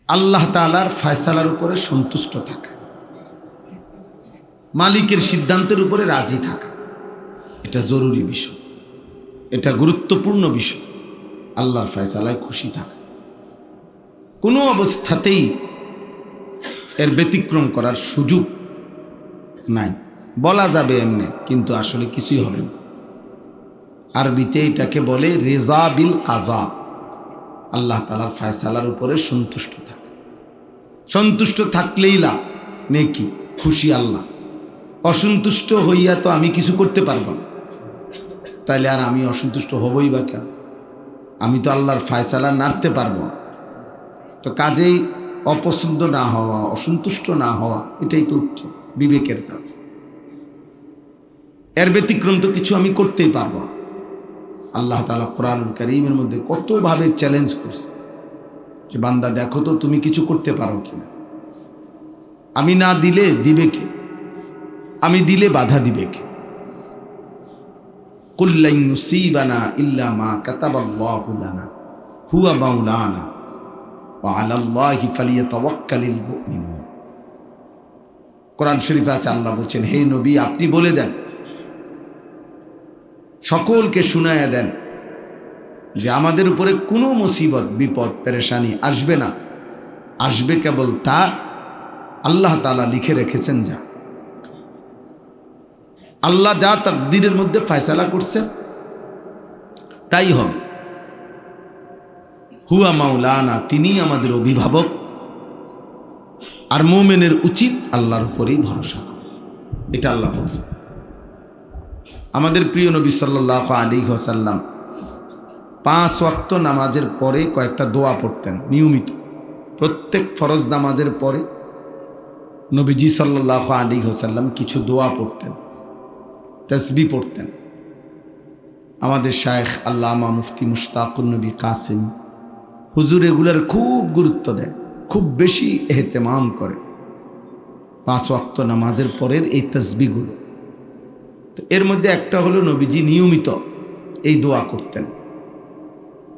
আল্লাহ তাআলার ফয়সালার উপরে সন্তুষ্ট থাকা, মালিকের সিদ্ধান্তের উপরে রাজি থাকা, এটা জরুরি বিষয়, এটা গুরুত্বপূর্ণ বিষয়। আল্লাহর ফয়সালায় খুশি থাকা, কোনো অবস্থাতেই এর ব্যতিক্রম করার সুযোগ নাই। বলা যাবে এমনি, কিন্তু আসলে কিছুই হবে না। আরবিতে এটাকে বলে রেজা বিল কাজা, আল্লাহ তাআলার ফয়সালার উপরে সন্তুষ্ট থাকা। সন্তুষ্ট থাকলেই লাভ, নেকি, খুশি আল্লাহ। অসন্তুষ্ট হইয়া তো আমি কিছু করতে পারবো না, তাইলে আর আমি অসন্তুষ্ট হবই বা কেন? আমি তো আল্লাহর ফয়সালা নাড়তে পারবো না। তো কাজেই অপছন্দ না হওয়া, অসন্তুষ্ট না হওয়া, এটাই তো উত্তম, বিবেকের দাবি। এর ব্যতিক্রম তো কিছু আমি করতেই পারবো না। আল্লাহ তাআলা কোরআনুল কারীমের মধ্যে কতভাবে চ্যালেঞ্জ করছে যে বান্দা দেখো তো তুমি কিছু করতে পারো কিনা। আমি না দিলে দিবে কে? আমি দিলে বাধা দিবে কে? কুল লান ইউসিবানা ইল্লা মা কাতাবাল্লাহু লানা হুয়া মাওলানা ওয়া আলাল্লাহি ফালিয়াতাওয়াক্কালিল মুমিনুন। কোরআন শরীফে আছে, আল্লাহ বলছেন, হে নবী আপনি বলে দেন, সকলকে শুনায়া দেন যে আমাদের উপরে কোনো মুসিবত, বিপদ, পেরেশানি আসবে না। আসবে কেবল তা আল্লাহ তাআলা লিখে রেখেছেন। যা আল্লাহ যা তাকদীরের মধ্যে ফয়সালা করছেন তাই হবে। হুয়া মাওলানা, তিনি আমাদের অভিভাবক। আর মুমিনের উচিত আল্লাহর উপরেই ভরসা করা, এটা আল্লাহ বলছেন। আমাদের প্রিয় নবী সাল্লাল্লাহু আলাইহি ওয়াসাল্লাম 5 ওয়াক্ত নামাজের পরে কয়েকটা দোয়া পড়তেন নিয়মিত। প্রত্যেক ফরজ নামাজের পরে নবীজি সাল্লাল্লাহু আলাইহি ওয়াসাল্লাম কিছু দোয়া পড়তেন, তাসবিহ পড়তেন। আমাদের শায়েখ আল্লামা মুফতি মুশতাকুন নবী কাসেম হুজুর এগুলার খুব গুরুত্ব দেয়, খুব বেশি এহতেমাম করে 5 ওয়াক্ত নামাজের পরের এই তাসবিহগুলো। তো এর মধ্যে একটা হলো নবীজি নিয়মিত এই দোয়া করতেন,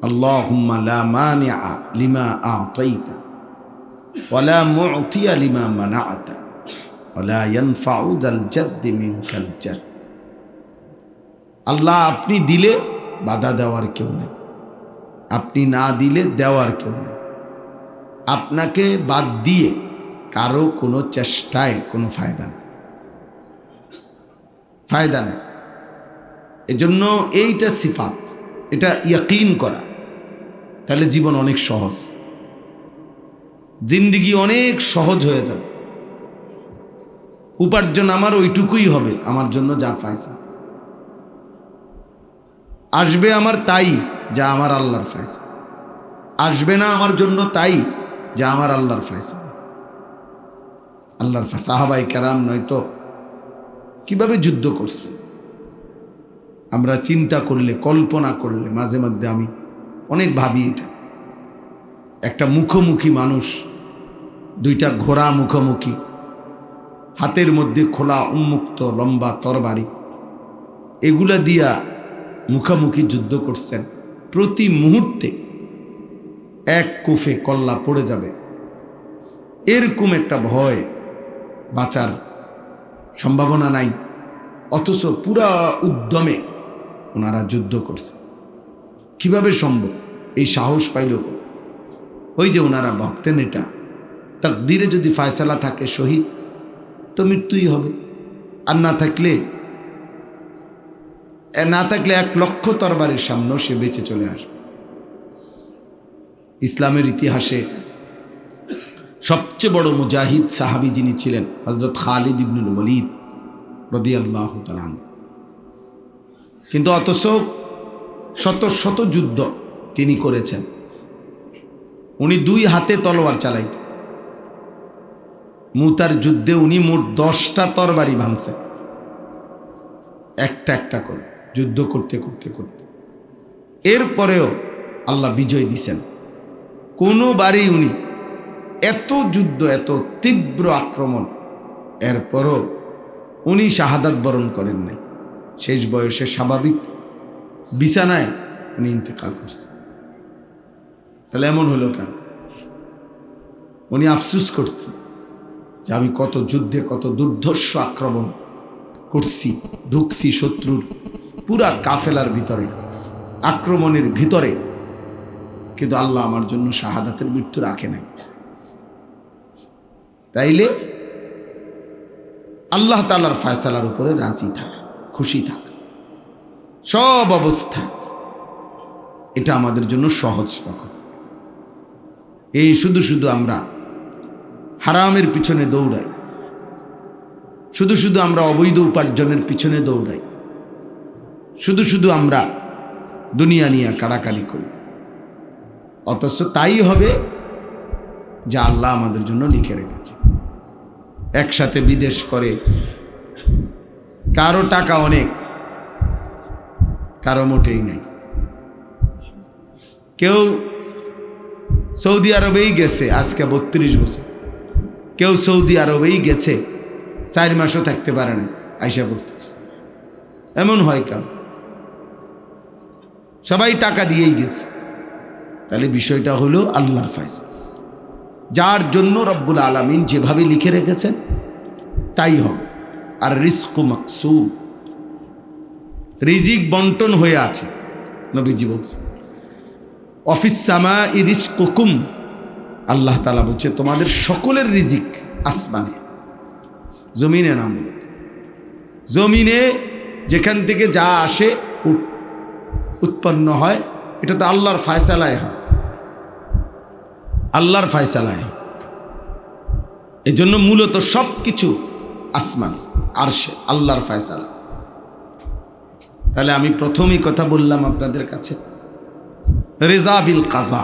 আল্লাহুম্মা লা মানিআ লিমা আ'তাইতা ওয়া লা মু'তিয়া লিমা মানা'তা ওয়া লা ইয়ানফা'ু যাল জাদ্দি মিনকাল জাদ। আল্লাহ আপনি দিলে বাধা দেওয়ার কেউ নেই, আপনি না দিলে দেওয়ার কেউ নেই। আপনাকে বাদ দিয়ে কারো কোনো চেষ্টায় কোনো ফায়দা নেই, ফায়দা নেই। এজন্য এইটা সিফাত, এটা ইয়াকিন করা, তাহলে জীবন অনেক সহজ, জিন্দিগি অনেক সহজ হয়ে যাবে। উপার্জন আমার ওইটুকুই হবে, আমার জন্য যা ফয়সালা আসবে আমার তাই যা আমার আল্লাহর ফয়সালা, আসবে না আমার জন্য তাই যা আমার আল্লাহর ফয়সালা। আল্লাহর সাহাবায়ে কেরাম নয়তো কিভাবে যুদ্ধ করছে আমরা চিন্তা করলে, কল্পনা করলে মাঝে মধ্যে আমি অনেক ভাবি। এটা একটা মুখোমুখি মানুষ, 2টা ঘোড়া মুখোমুখি, হাতের মধ্যে খোলা উন্মুক্ত লম্বা তরবারি, এগুলা দিয়া মুখোমুখি যুদ্ধ করছেন। প্রতি মুহূর্তে এক কুফে কল্লা পড়ে যাবে, এরকম একটা ভয়, বাঁচার সম্ভাবনা নাই। অথচ পুরা উদ্যমে ওনারা যুদ্ধ করছে। কিভাবে সম্ভব? এই সাহস পাইল ওই যে ওনারা ভাবতেন এটা তাকদীরে যদি ফয়সালা থাকে শহীদ তো মৃত্যুই হবে, আর না থাকলে 1 লক্ষ তরবারির সামনেও সে বেঁচে চলে আসবে। ইসলামের ইতিহাসে সবচেয়ে বড় মুজাহিদ সাহাবী যিনি ছিলেন হযরত খালিদ ইবনুল ওয়ালিদ রাদিয়াল্লাহু তাআলা। কিন্তু অথচ শত শত যুদ্ধ তিনি করেছেন। উনি 2 হাতে তলোয়ার চালাইতেন। মুতার যুদ্ধে উনি মোট 10টা তরবারি ভাঙছেন, একটা একটা করে যুদ্ধ করতে করতে করতে। এরপরেও আল্লাহ বিজয় দিছেন। কোনোবারই উনি এত যুদ্ধ, এত তীব্র আক্রমণ, এরপরও উনি শাহাদাত বরণ করেন নাই। শেষ বয়সে স্বাভাবিক বিছানায় উনি ইন্তেকাল করছেন। তাহলে এমন হলো কেন? উনি আফসুস করতেন যে আমি কত যুদ্ধে কত দুর্ধর্ষ আক্রমণ করছি, ঢুকছি শত্রুর পুরা কাফেলার ভিতরে, আক্রমণের ভিতরে, কিন্তু আল্লাহ আমার জন্য শাহাদাতের মৃত্যু রাখে নাই। তাইলে আল্লাহ তাআলার ফয়সালার উপরে রাজি থাকা, খুশি থাকা সব অবস্থা, এটা আমাদের জন্য সহজ। তখন এই শুধু শুধু আমরা হারামের পিছনে দৌড়াই, শুধু শুধু আমরা অবৈধ উপার্জনের পিছনে দৌড়াই, শুধু শুধু আমরা দুনিয়া নিয়ে কাড়াকাড়ি করি, অথচ তাই হবে যা আল্লাহ আমাদের জন্য লিখে রেখেছে। একসাথে বিদেশ করে, কারো টাকা অনেক, কারো মোটেই নাই। কেউ সৌদি আরবেই গেছে আজকে 32 বছর, কেউ সৌদি আরবেই গেছে 4 মাসও থাকতে পারে না, আইসা পড়তেছে। এমন হয় কেন? সবাই টাকা দিয়েই গেছে। তাহলে বিষয়টা হলো আল্লাহর ফয়সালা, যার জন্য রব্বুল আলামিন যেভাবে লিখে রেখেছেন তাই হবে। আর রিজকু মাকসুম, রিজিক বন্টন হয়ে আছে। নবীজি বলছেন অফিস সামাই রিজকুকুম, আল্লাহ তাআলা বলছে তোমাদের সকলের রিজিক আসমানে, জমিনে নাম। জমিনে যেখান থেকে যা আসে উৎপন্ন হয়, এটা তো আল্লাহর ফয়সালায় হয়, আল্লাহর ফয়সালায়। এই জন্য মূলত সব কিছু আসমান আরশে আল্লাহর ফয়সালা। তাহলে আমি প্রথমেই কথা বললাম আপনাদের কাছে, রেজা বিল কাজা,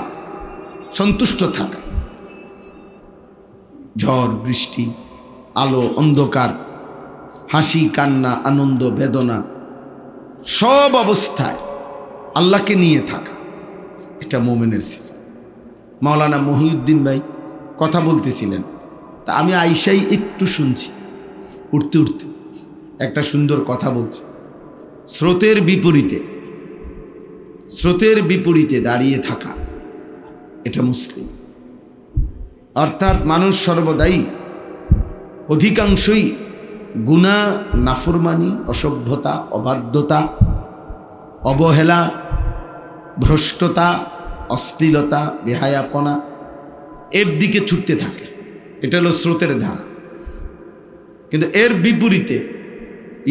সন্তুষ্ট থাকা। ঝড় বৃষ্টি, আলো অন্ধকার, হাসি কান্না, আনন্দ বেদনা, সব অবস্থায় আল্লাহকে নিয়ে থাকা, এটা মুমিনের সিফাত। মাওলানা মহিউদ্দিন ভাই কথা বলতেছিলেন, তা আমি আইসাই একটু শুনছি, উঠতে উঠতে একটা সুন্দর কথা বলছে। স্রোতের বিপরীতে দাঁড়িয়ে থাকা, এটা মুসলিম। অর্থাৎ মানুষ সর্বদাই অধিকাংশই গুনাহ, নাফরমানি, অসভ্যতা, অবাধ্যতা, অবহেলা, ভ্রষ্টতা, অশ্লীলতা, বেহায়াপনা, এর দিকে ছুটতে থাকে। এটা হলো স্রোতের ধারা। কিন্তু এর বিপরীতে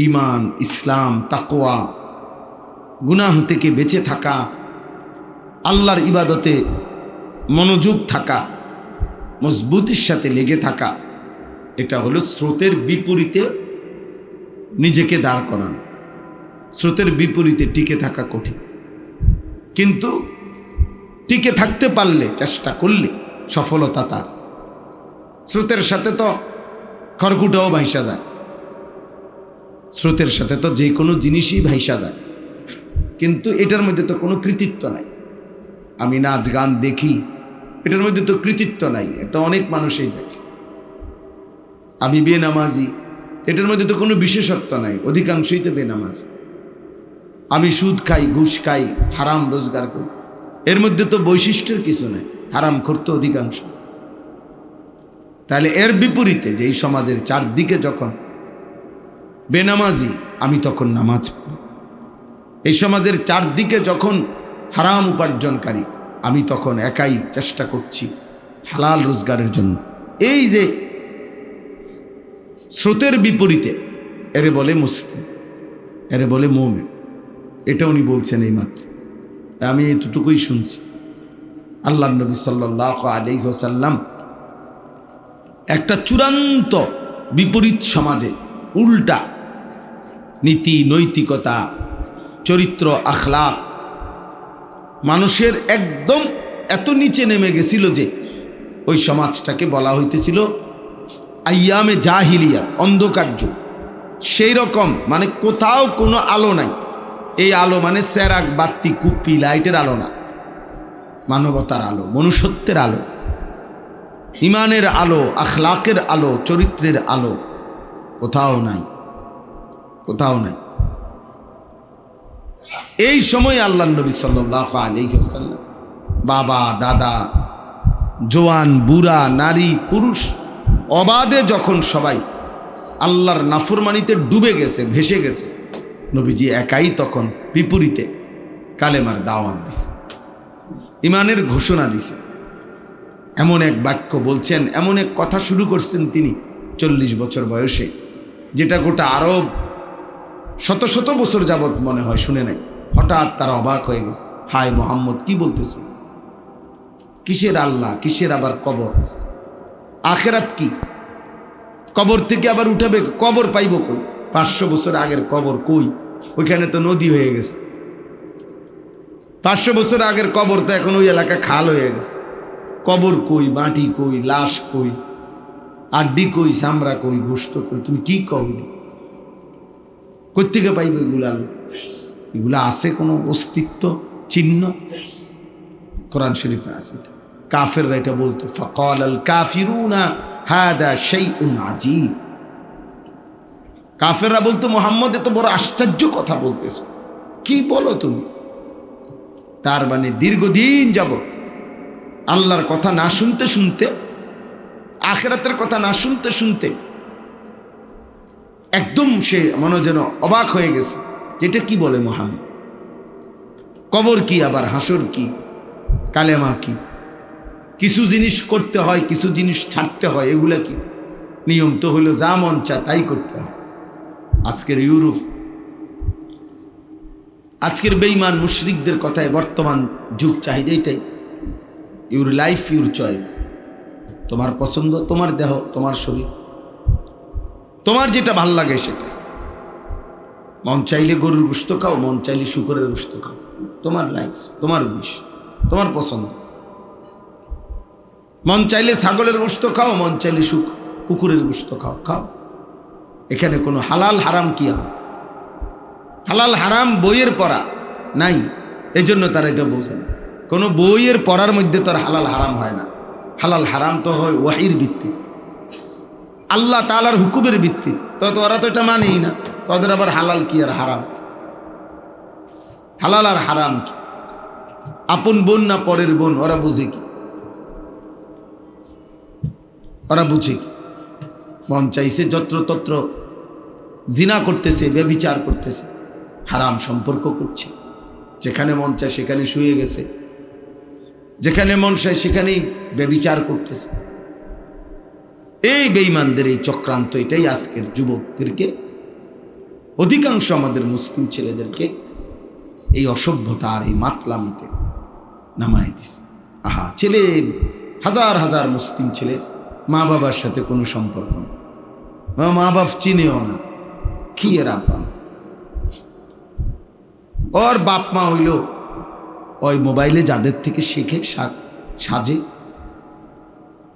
ঈমান, ইসলাম, তাকওয়া, গুনাহ থেকে বেঁচে থাকা, আল্লাহর ইবাদতে মনোযোগ থাকা, মজবুতির সাথে লেগে থাকা, এটা হলো স্রোতের বিপরীতে নিজেকে দাঁড় করানো। স্রোতের বিপরীতে টিকে থাকা কঠিন, কিন্তু টিকে থাকতে পারলে, চেষ্টা করলে সফলতা তার। স্রোতের সাথে তো খড়কুটাও ভাইসা যায়, স্রোতের সাথে তো যে কোনো জিনিসই ভাইসা যায়, কিন্তু এটার মধ্যে তো কোনো কৃতিত্ব নাই। আমি নাচ গান দেখি, এটার মধ্যে তো কৃতিত্ব নাই, এটা অনেক মানুষই দেখে। আমি বেনামাজি, এটার মধ্যে তো কোনো বিশেষত্ব নাই, অধিকাংশই তো বেনামাজি। আমি সুদ খাই, ঘুষ খাই, হারাম রোজগার করি, এর মধ্যে তো বৈশিষ্ট্যের কিছু নাই, হারাম করতে অধিকাংশ। তাহলে এর বিপরীতে যে এই সমাজের চারদিকে যখন বেনামাজি, আমি তখন নামাজ পড়ি। এই সমাজের চারদিকে যখন হারাম উপার্জনকারী, আমি তখন একাই চেষ্টা করছি হালাল রোজগারের জন্য। এই যে স্রোতের বিপরীতে, এরে বলে মুসলিম, এরে বলে মুমিন। এটা উনি বলছেন এই মাত্র, আমি এতটুকুই শুনছি। আল্লাহর নবী সাল্লাল্লাহু আলাইহি ওয়াসাল্লাম একটা চূড়ান্ত বিপরীত সমাজে, উল্টা নীতি, নৈতিকতা, চরিত্র, আখলাক মানুষের একদম এত নিচে নেমে গেছিল যে ওই সমাজটাকে বলা হইতেছিল আইয়ামে জাহিলিয়াত, অন্ধকার যুগ। সেই রকম, মানে কোথাও কোনো আলো নাই। এই আলো মানে চেরাগ, বাতি, কুপি, লাইটের আলো না, মানবতার আলো, মনুষ্যত্বের আলো, ইমানের আলো, আখলাকের আলো, চরিত্রের আলো কোথাও নাই, কোথাও নাই। এই সময় আল্লাহর নবী সাল্লাল্লাহু আলাইহি ওয়াসাল্লাম বাবা, দাদা, জোয়ান বুড়া নারী পুরুষ অবাধে যখন সবাই আল্লাহর নাফরমানিতে ডুবে গেছে, ভেসে গেছে, নবীজি একাই তখন বিপরীতে কালেমার দাওয়াত দিছে, ইমানের ঘোষণা দিছে। এমন এক বাক্য বলছেন, এমন এক কথা শুরু করছেন তিনি 40 বছর বয়সে, যেটা গোটা আরব শত শত বছর যাবৎ মনে হয় শুনে নাই। হঠাৎ তারা অবাক হয়ে গেছে, হায় মোহাম্মদ কি বলতেছ? কিসের আল্লাহ, কিসের আবার কবর, আখেরাত কি? কবর থেকে আবার উঠাবে, কবর পাইব কই? 500 বছর আগের কবর কই? ওইখানে তো নদী হয়ে গেছে। 500 বছর আগের কবর তো এখন ওই এলাকা খাল হয়ে গেছে। কবর কই, মাটি কই, লাশ কই, আড্ডি কই, চামড়া কই, গোশত কই? তুমি কি কবি? কোত্থেকে পাইবে এগুলা? এগুলা আছে কোনো অস্তিত্ব চিহ্ন? কোরআন শরীফে আছে। কাফেররা এটা বলতো, ফাকাল আল কাফিরুনা হাদা শাইউন আজীব। কাফেররা বলতো, মুহাম্মদ এত বড় আশ্চর্য কথা বলতেছো, কি বলো তুমি? তার মানে দীর্ঘদিন যাবত আল্লাহর কথা না শুনতে শুনতে, আখিরাতের কথা না শুনতে শুনতে একদম সে মনে যেন অবাক হয়ে গেছে, যেটা কি বলে মুহাম্মদ? কবর কি, আবার হাসর কি, কালেমা কি? কিছু জিনিস করতে হয়, কিছু জিনিস ছাড়তে হয়, এগুলা কি? নিয়ম তো হলো যা মন চা তাই করতে হয়। আজকের ইউরোপ, আজকের বেঈমান মুশরিকদের কথায় বর্তমান যুগ চাহিদা এটাই, ইউর লাইফ ইউর চয়েস। তোমার পছন্দ, তোমার দেহ, তোমার শরীর, তোমার যেটা ভাল লাগে সেটা। মন চাইলে গরুর গোশত খাও, মন চাইলে শুকরের গোশত খাও, তোমার লাইফ, তোমার উইশ, তোমার পছন্দ। মন চাইলে ছাগলের গোশত খাও, মন চাইলে কুকুরের গোশত খাও, খাও। এখানে কোনো হালাল হারাম কি হবে? হালাল হারাম বইয়ের পড়া নাই, এজন্য তারা এটা বোঝেন। কোনো বইয়ের পড়ার মধ্যে তো আর হালাল হারাম হয় না। হালাল হারাম তো হয় ওয়াহির ভিত্তিতে, আল্লাহ তাআলার হুকুমের ভিত্তিতে। তো ওরা তো এটা মানেই না, তাদের আবার হালাল কি আর হারাম? হালাল আর হারাম কি? আপন বোন না পরের বোন, ওরা বুঝে কি? ওরা বুঝে কি? মন চাইছে যত্রতত্র জিনা করতেছে, ব্যভিচার করতেছে, হারাম সম্পর্ক করছে, যেখানে মন চায় সেখানে শুয়ে গেছে, যেখানে মন চায় সেখানেই ব্যভিচার করতেছে। এই বেঈমানদের এই চক্রান্ত, এটাই আজকের যুবকদেরকে, অধিকাংশ আমাদের মুসলিম ছেলেদেরকে এই অসভ্যতা আর এই মাতলামিতে নামাই দিছে। আহা, ছেলে হাজার হাজার মুসলিম ছেলে মা বাবার সাথে কোনো সম্পর্ক নেই, মা বাপ চিনেও না, কি এর আব্বা? ওর বাপ মা হইল ওই মোবাইলে যাদের থেকে শেখে সাজে,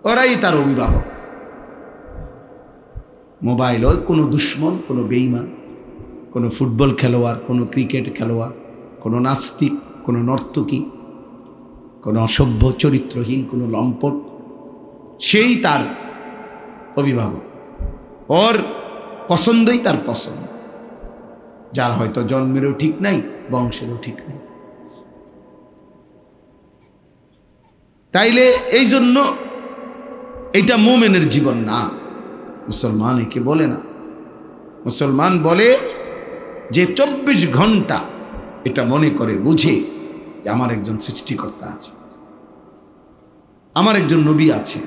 ওরাই তার অভিভাবক। মোবাইল ওই কোনো দুশ্মন, কোনো বেঈমান, কোনো ফুটবল খেলোয়াড়, কোনো ক্রিকেট খেলোয়াড়, কোনো নাস্তিক, কোনো নর্তকী, কোনো অসভ্য চরিত্রহীন, কোনো লম্পট, সেই তার অভিভাবক। ওর পছন্দই তার পছন্দ, যার হয়তো জন্মেরও ঠিক নাই, বংশেরও ঠিক নাই। তাইলে এই জন্য এটা মুমিনের জীবন না। মুসলমান একে বলে না। মুসলমান বলে যে 24 ঘন্টা এটা মনে করে, বুঝে যে আমার একজন সৃষ্টিকর্তা আছে, আমার একজন নবী আছে,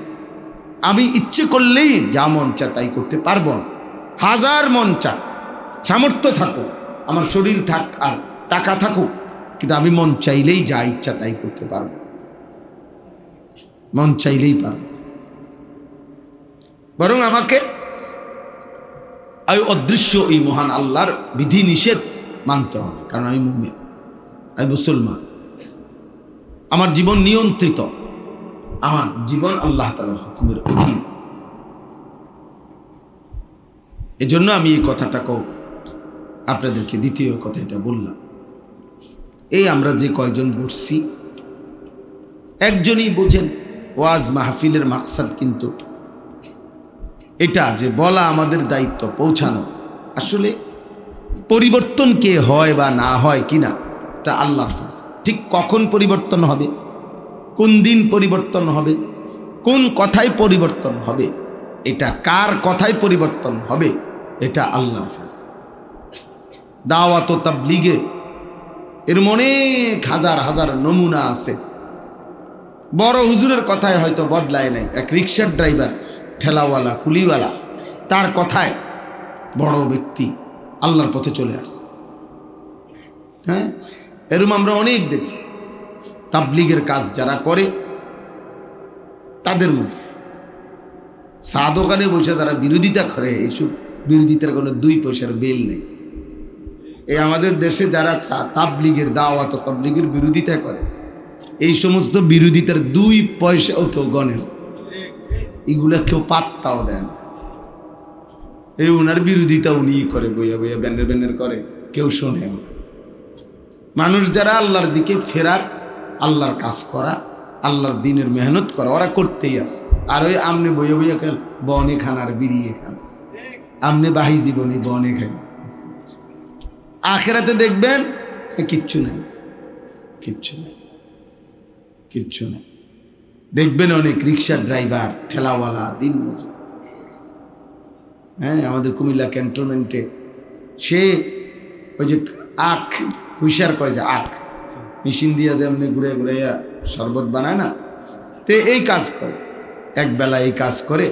আমি ইচ্ছে করলেই যা মন চা তাই করতে পারবো না। হাজার মন চা, সামর্থ্য থাকুক, আমার শরীর থাক আর টাকা থাকুক, কিন্তু আমি মন চাইলেই যা ইচ্ছা তাই করতে পারবো, মন চাইলেই পারবো। বরং আমাকে ওই অদৃশ্য এই মহান আল্লাহর বিধি নিষেধ মানতে হবে, কারণ আমি মুমিন, আমি মুসলমান। আমার জীবন নিয়ন্ত্রিত, আমার জীবন আল্লাহ তাআলার হুকুমের অধীন। এজন্য আমি এই কথাটাকেও আপনাদেরকে দ্বিতীয় কথা এটা বললাম। এই আমরা যে কয়জন বসছি, একজনই বোঝেন ওয়াজ মাহফিলের মাকসাদ কিন্তু এটা যে বলা আমাদের দায়িত্ব, পৌঁছানো। আসলে পরিবর্তন কে হয় বা না হয় কিনা এটা আল্লাহর ফায়সালা। ঠিক কখন পরিবর্তন হবে, কোন দিন পরিবর্তন হবে, কোন কথায় পরিবর্তন হবে, এটা কার কথায় পরিবর্তন হবে, এটা আল্লাহর ফয়সালা। দাওয়াত ও তাবলীগে এর অনেক হাজার হাজার নমুনা আছে। বড় হুজুরের কথায় হয়তো বদলায় নাই, এক রিক্সার ড্রাইভার, ঠেলাওয়ালা, কুলিওয়ালা, তার কথায় বড় ব্যক্তি আল্লাহর পথে চলে আসছে। হ্যাঁ, এরকম আমরা অনেক দেখছি। তাবলীগের কাজ যারা করে তাদের মধ্যে চা দোকানে বসে যারা বিরোধিতা করে, এইসব বিরোধিতার কোনো 2 পয়সার বেল নেই। এই আমাদের দেশে যারা তাবলীগের দাওয়াত ও তাবলীগের বিরোধিতা করে, এই সমস্ত বিরোধিতার 2 পয়সাও কেউ গণে না, এগুলা কেউ পাত্তাও দেয় না। এই ওনার বিরোধিতা উনি করে, বইয়া বইয়া ব্যানের ব্যানের করে, কেউ শোনে না। মানুষ যারা আল্লাহর দিকে ফেরার, আল্লাহর কাজ করা, আল্লাহর দিনের মেহনত করা, ওরা করতেই আছে। আর ওই আমনে বইয়া বইয়া খান, বনে খান আর বিড়িয়ে খান, আমনে বাহি জীবনে বনে খান। আখেরাতে দেখবেন কিচ্ছু নাই, কিচ্ছু নাই, কিচ্ছু নাই। দেখবেন অনেক রিক্সার ড্রাইভার, ঠেলাওয়ালা, দিন মজুর। হ্যাঁ, আমাদের কুমিল্লা ক্যান্টনমেন্টে সে ওই যে আখ হুইসার কয়, যে আখ মেশিন দিয়ে যেমনি ঘুরে ঘুরে শরবত বানায় না, তে এই কাজ করে। এক বেলা এই কাজ করে,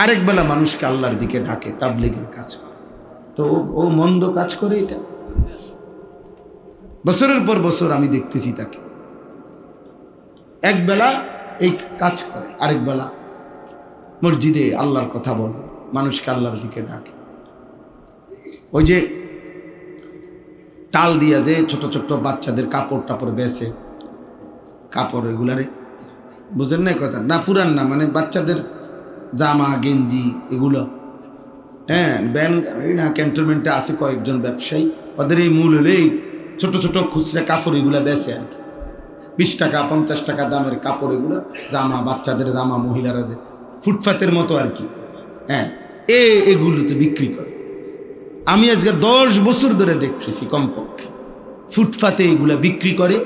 আরেক বেলা মানুষকে আল্লাহর দিকে ডাকে, তাবলীগের কাজ করে। তো ও মন্দ কাজ করে। এটা বছরের পর বছর আমি দেখতেছি তাকে। এক বেলা এই কাজ করে, আরেক বেলা মসজিদে আল্লাহর কথা বলে, মানুষকে আল্লাহর দিকে ডাকে। ওই যে টাল দিয়া যে ছোট ছোট বাচ্চাদের কাপড় টাপড় বেচে, কাপড় এগুলারে বুঝেন না কথা না, পুরান না, মানে বাচ্চাদের জামা গেঞ্জি এগুলো। হ্যাঁ, ব্যান না, ক্যান্টনমেন্টে আছে কয়েকজন ব্যবসায়ী, ওদের এই মূল হলে এই ছোট ছোট খুচরা কাপড় এগুলো বেচে আর কি। 20 টাকা 50 টাকা দামের কাপড় এগুলো, জামা, বাচ্চাদের জামা, মহিলারা যে ফুটপাতের মতো আর কি। হ্যাঁ, এগুলো তো বিক্রি করে। আমি আজকে 10 বছর ধরে দেখতেছি কমপক্ষে ফুটপাতে এগুলা বিক্রি করে।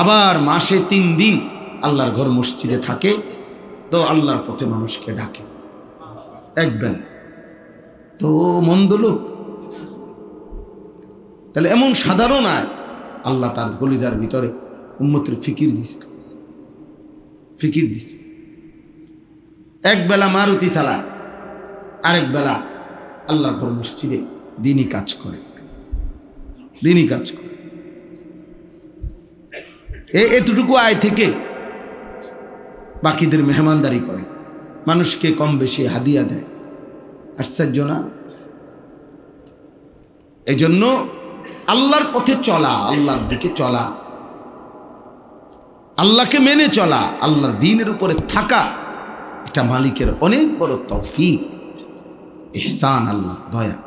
আবার মাসে 3 দিন আল্লাহর ঘর মসজিদে থাকে, তো আল্লাহর পথে মানুষকে ডাকে একবেলা। তো মন্দ লোক? তাহলে এমন সাধারণ আয় আল্লাহ তার কলিজার ভিতরে উম্মতের ফিকির দিছে, ফিকির দিছে। একবেলা মারুতি চালায়, আরেক বেলা আল্লাহর ঘর মসজিদে দিনই কাজ করে, দিনই কাজ করে। এতটুকু আয় থেকে বাকিদের মেহমানদারি করে, মানুষকে কম বেশি হাদিয়া দেয়। আশ্চর্য না? এই জন্য আল্লাহর পথে চলা, আল্লাহর দিকে চলা, আল্লাহকে মেনে চলা, আল্লাহর দ্বীনের উপরে থাকা, এটা মালিকের অনেক বড় তৌফিক, ইহসান, আল্লাহ দয়া।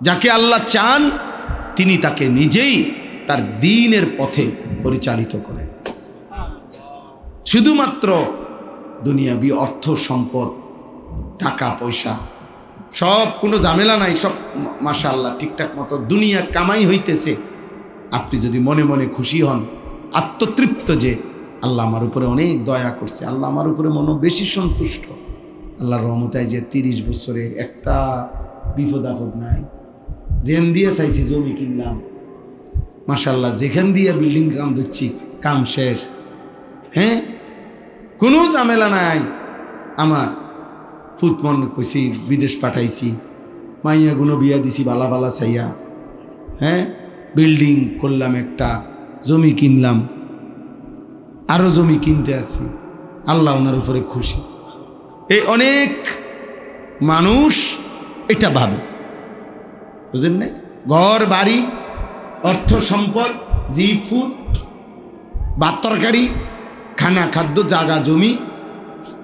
যাকে আল্লাহ চান তিনি তাকে নিজেই তার দ্বীনের পথে পরিচালিত করেন। শুধুমাত্র দুনিয়াবি অর্থ সম্পদ, টাকা পয়সা, সব কোনো ঝামেলা নাই, সব মাশাআল্লাহ ঠিকঠাক মতো দুনিয়া কামাই হইতেছে। আপনি যদি মনে মনে খুশি হন, আত্মতৃপ্ত যে আল্লাহ আমার উপরে অনেক দয়া করছে, আল্লাহ আমার উপরে মনে বেশি সন্তুষ্ট, আল্লাহর রহমতায় যে 30 বছরে একটা বিপদ আপদ নাই, যেন দিয়ে চাইছি জমি কিনলাম, মাশাআল্লাহ, যেখান দিয়ে বিল্ডিং কাম দিচ্ছি কাম শেষ। হ্যাঁ, কোনো ঝামেলা নাই। আমার ফুটমন কইছি, বিদেশ পাঠাইছি, মাইয়া গুনো বিয়া দিছি বালা বালা চাইয়া। হ্যাঁ, বিল্ডিং করলাম, একটা জমি কিনলাম, আরো জমি কিনতে আছি, আল্লাহ ওনার উপরে খুশি। এই অনেক মানুষ এটা ভাবে, বুঝেন না? ঘর বাড়ি, অর্থ সম্পদ, জিফুট, ভাত তরকারি, খানা খাদ্য, জাগা জমি,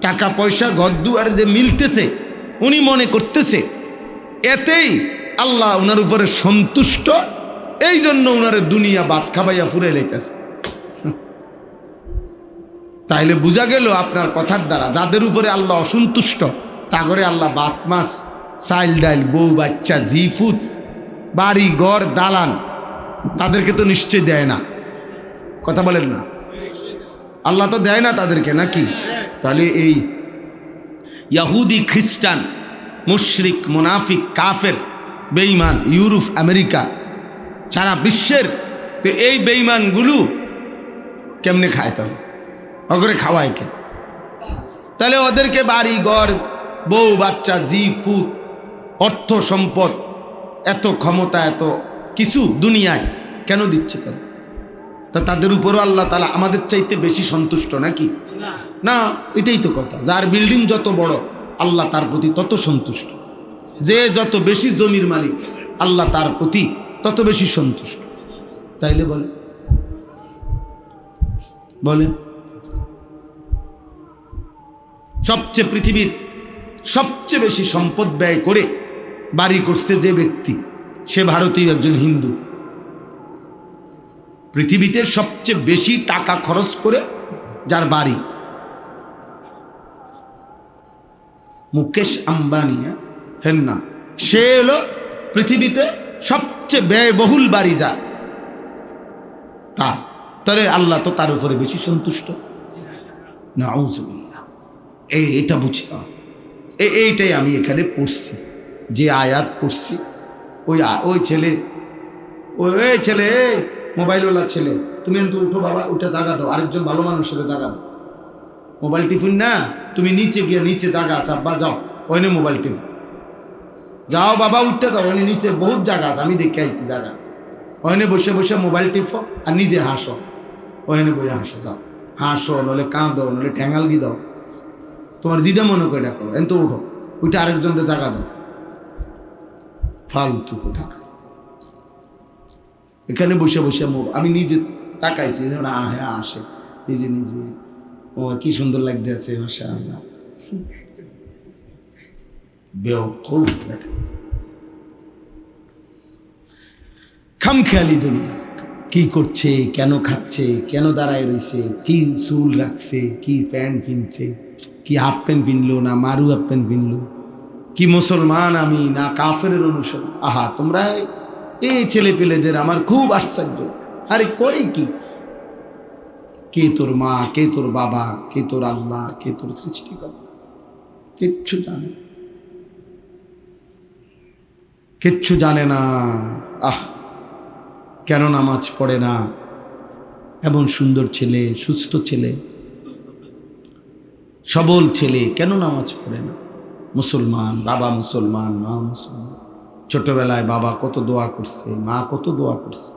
টাকা পয়সা, ঘর দুয়ার যে মিলতেছে, উনি মনে করতেছে এতেই আল্লাহ ওনার উপরে সন্তুষ্ট, এই জন্য ওনারে দুনিয়া ভাত খাবাইয়া ফুরে লাইতেছে। তাইলে বোঝা গেল আপনার কথার দ্বারা যাদের উপরে আল্লাহ অসন্তুষ্ট, তা করে আল্লাহ ভাত মাছ, চাইল ডাইল, বউ বাচ্চা, জিফুত, বাড়ি ঘর দালান, তাদেরকে তো নিশ্চয় দেয় না। কথা বলেন না? আল্লাহ তো দেয় না তাদেরকে, নাকি? তাহলে এই ইয়াহুদি খ্রিস্টান মুশরিক মুনাফিক কাফের বেঈমান ইউরোপ আমেরিকা সারা বিশ্বের, তো এই বেঈমানগুলো কেমনে খায়? তাহলে ওগরে খাওয়ায় কে? তাহলে ওদেরকে বাড়ি ঘর বউ বাচ্চা জি ফুট অর্থ সম্পদ এত ক্ষমতা এত কিছু দুনিয়ায় কেন দিচ্ছে? তাহলে তা তাদের উপরও আল্লাহ তাআলা আমাদের চাইতে বেশি সন্তুষ্ট নাকি? না, এটাই তো কথা। যার বিল্ডিং যত বড় আল্লাহ তার প্রতি তত সন্তুষ্ট, যে যত বেশি জমির মালিক আল্লাহ তার প্রতি তত বেশি সন্তুষ্ট। তাইলে বলেন সবচেয়ে পৃথিবীর সবচেয়ে বেশি সম্পদ ব্যয় করে বাড়ি করছে যে ব্যক্তি, সে ভারতীয় একজন হিন্দু। পৃথিবীতে সবচেয়ে বেশি টাকা খরচ করে যার বাড়ি, মুকেশ আম্বানি, হেন নাম, সে হলো পৃথিবীতে সবচেয়ে ব্যয়বহুল বাড়ি যার, তার। তাহলে আল্লাহ তো তার উপরে বেশি সন্তুষ্ট। নাউযুবিল্লাহ। এটা বুঝতে হবে। এইটাই আমি এখানে পড়ছি, যে আয়াত পড়ছি, ওই ছেলে মোবাইলওয়ালা ছেলে, তুমি কিন্তু উঠো বাবা, উঠে জাগা দাও, আরেকজন ভালো মানুষের জাগা দাও। মোবাইল টিফিন না, তুমি নিচে গিয়ে নিচে জাগা আছে, আব্বা যাও ওইনে মোবাইল টিফিন, যাও বাবা উঠতে দাও, ওইনে নিচে বহুত জায়গা আছে, আমি দেখে আইছি জায়গা, ওইনে বসে বসে মোবাইল টিফো আর নিজে হাসো, ওইনে বসে হাসো, যাও হাসো, নলে কাঁদো, নলে ঠ্যাঙালগি দাও, তোমার যেটা মনে করে এটা করো, এত উঠো, ওইটা আরেকজনকে জাগা দাও। ফালতু কোথা। এখানে বসে বসে আমি নিজে তাকাইছি, হ্যাঁ আসে নিজে নিজে, ও কি সুন্দর লাগতে আছে, মাশাআল্লাহ। বেওকুফ খামখেয়ালি দুনিয়া, কি করছে, কেন খাচ্ছে, কেন দাঁড়ায় রয়েছে, কি চুল রাখছে, কি প্যান্ট কিনছে, কি হাফ প্যান্ট কিনলো না মারু হাফ প্যান্ট কিনলো, কি মুসলমান আমি না কাফের অনুসরণ। আহা, তোমরা এই ছেলে পেলেদের আমার খুব আশ্চর্য। আরে করে কি? কে তোর মা, কে তোর বাবা, কে তোর আল্লাহ, কে তোর সৃষ্টিকর্তা? কিচ্ছু জানে না, কিচ্ছু জানে না। আহ, কেন নামাজ পড়ে না? এমন সুন্দর ছেলে, সুস্থ ছেলে, সবল ছেলে, কেন নামাজ পড়ে না? মুসলমান, বাবা মুসলমান, মা মুসলমান। ছোটবেলায় বাবা কত দোয়া করছে, মা কত দোয়া করছে,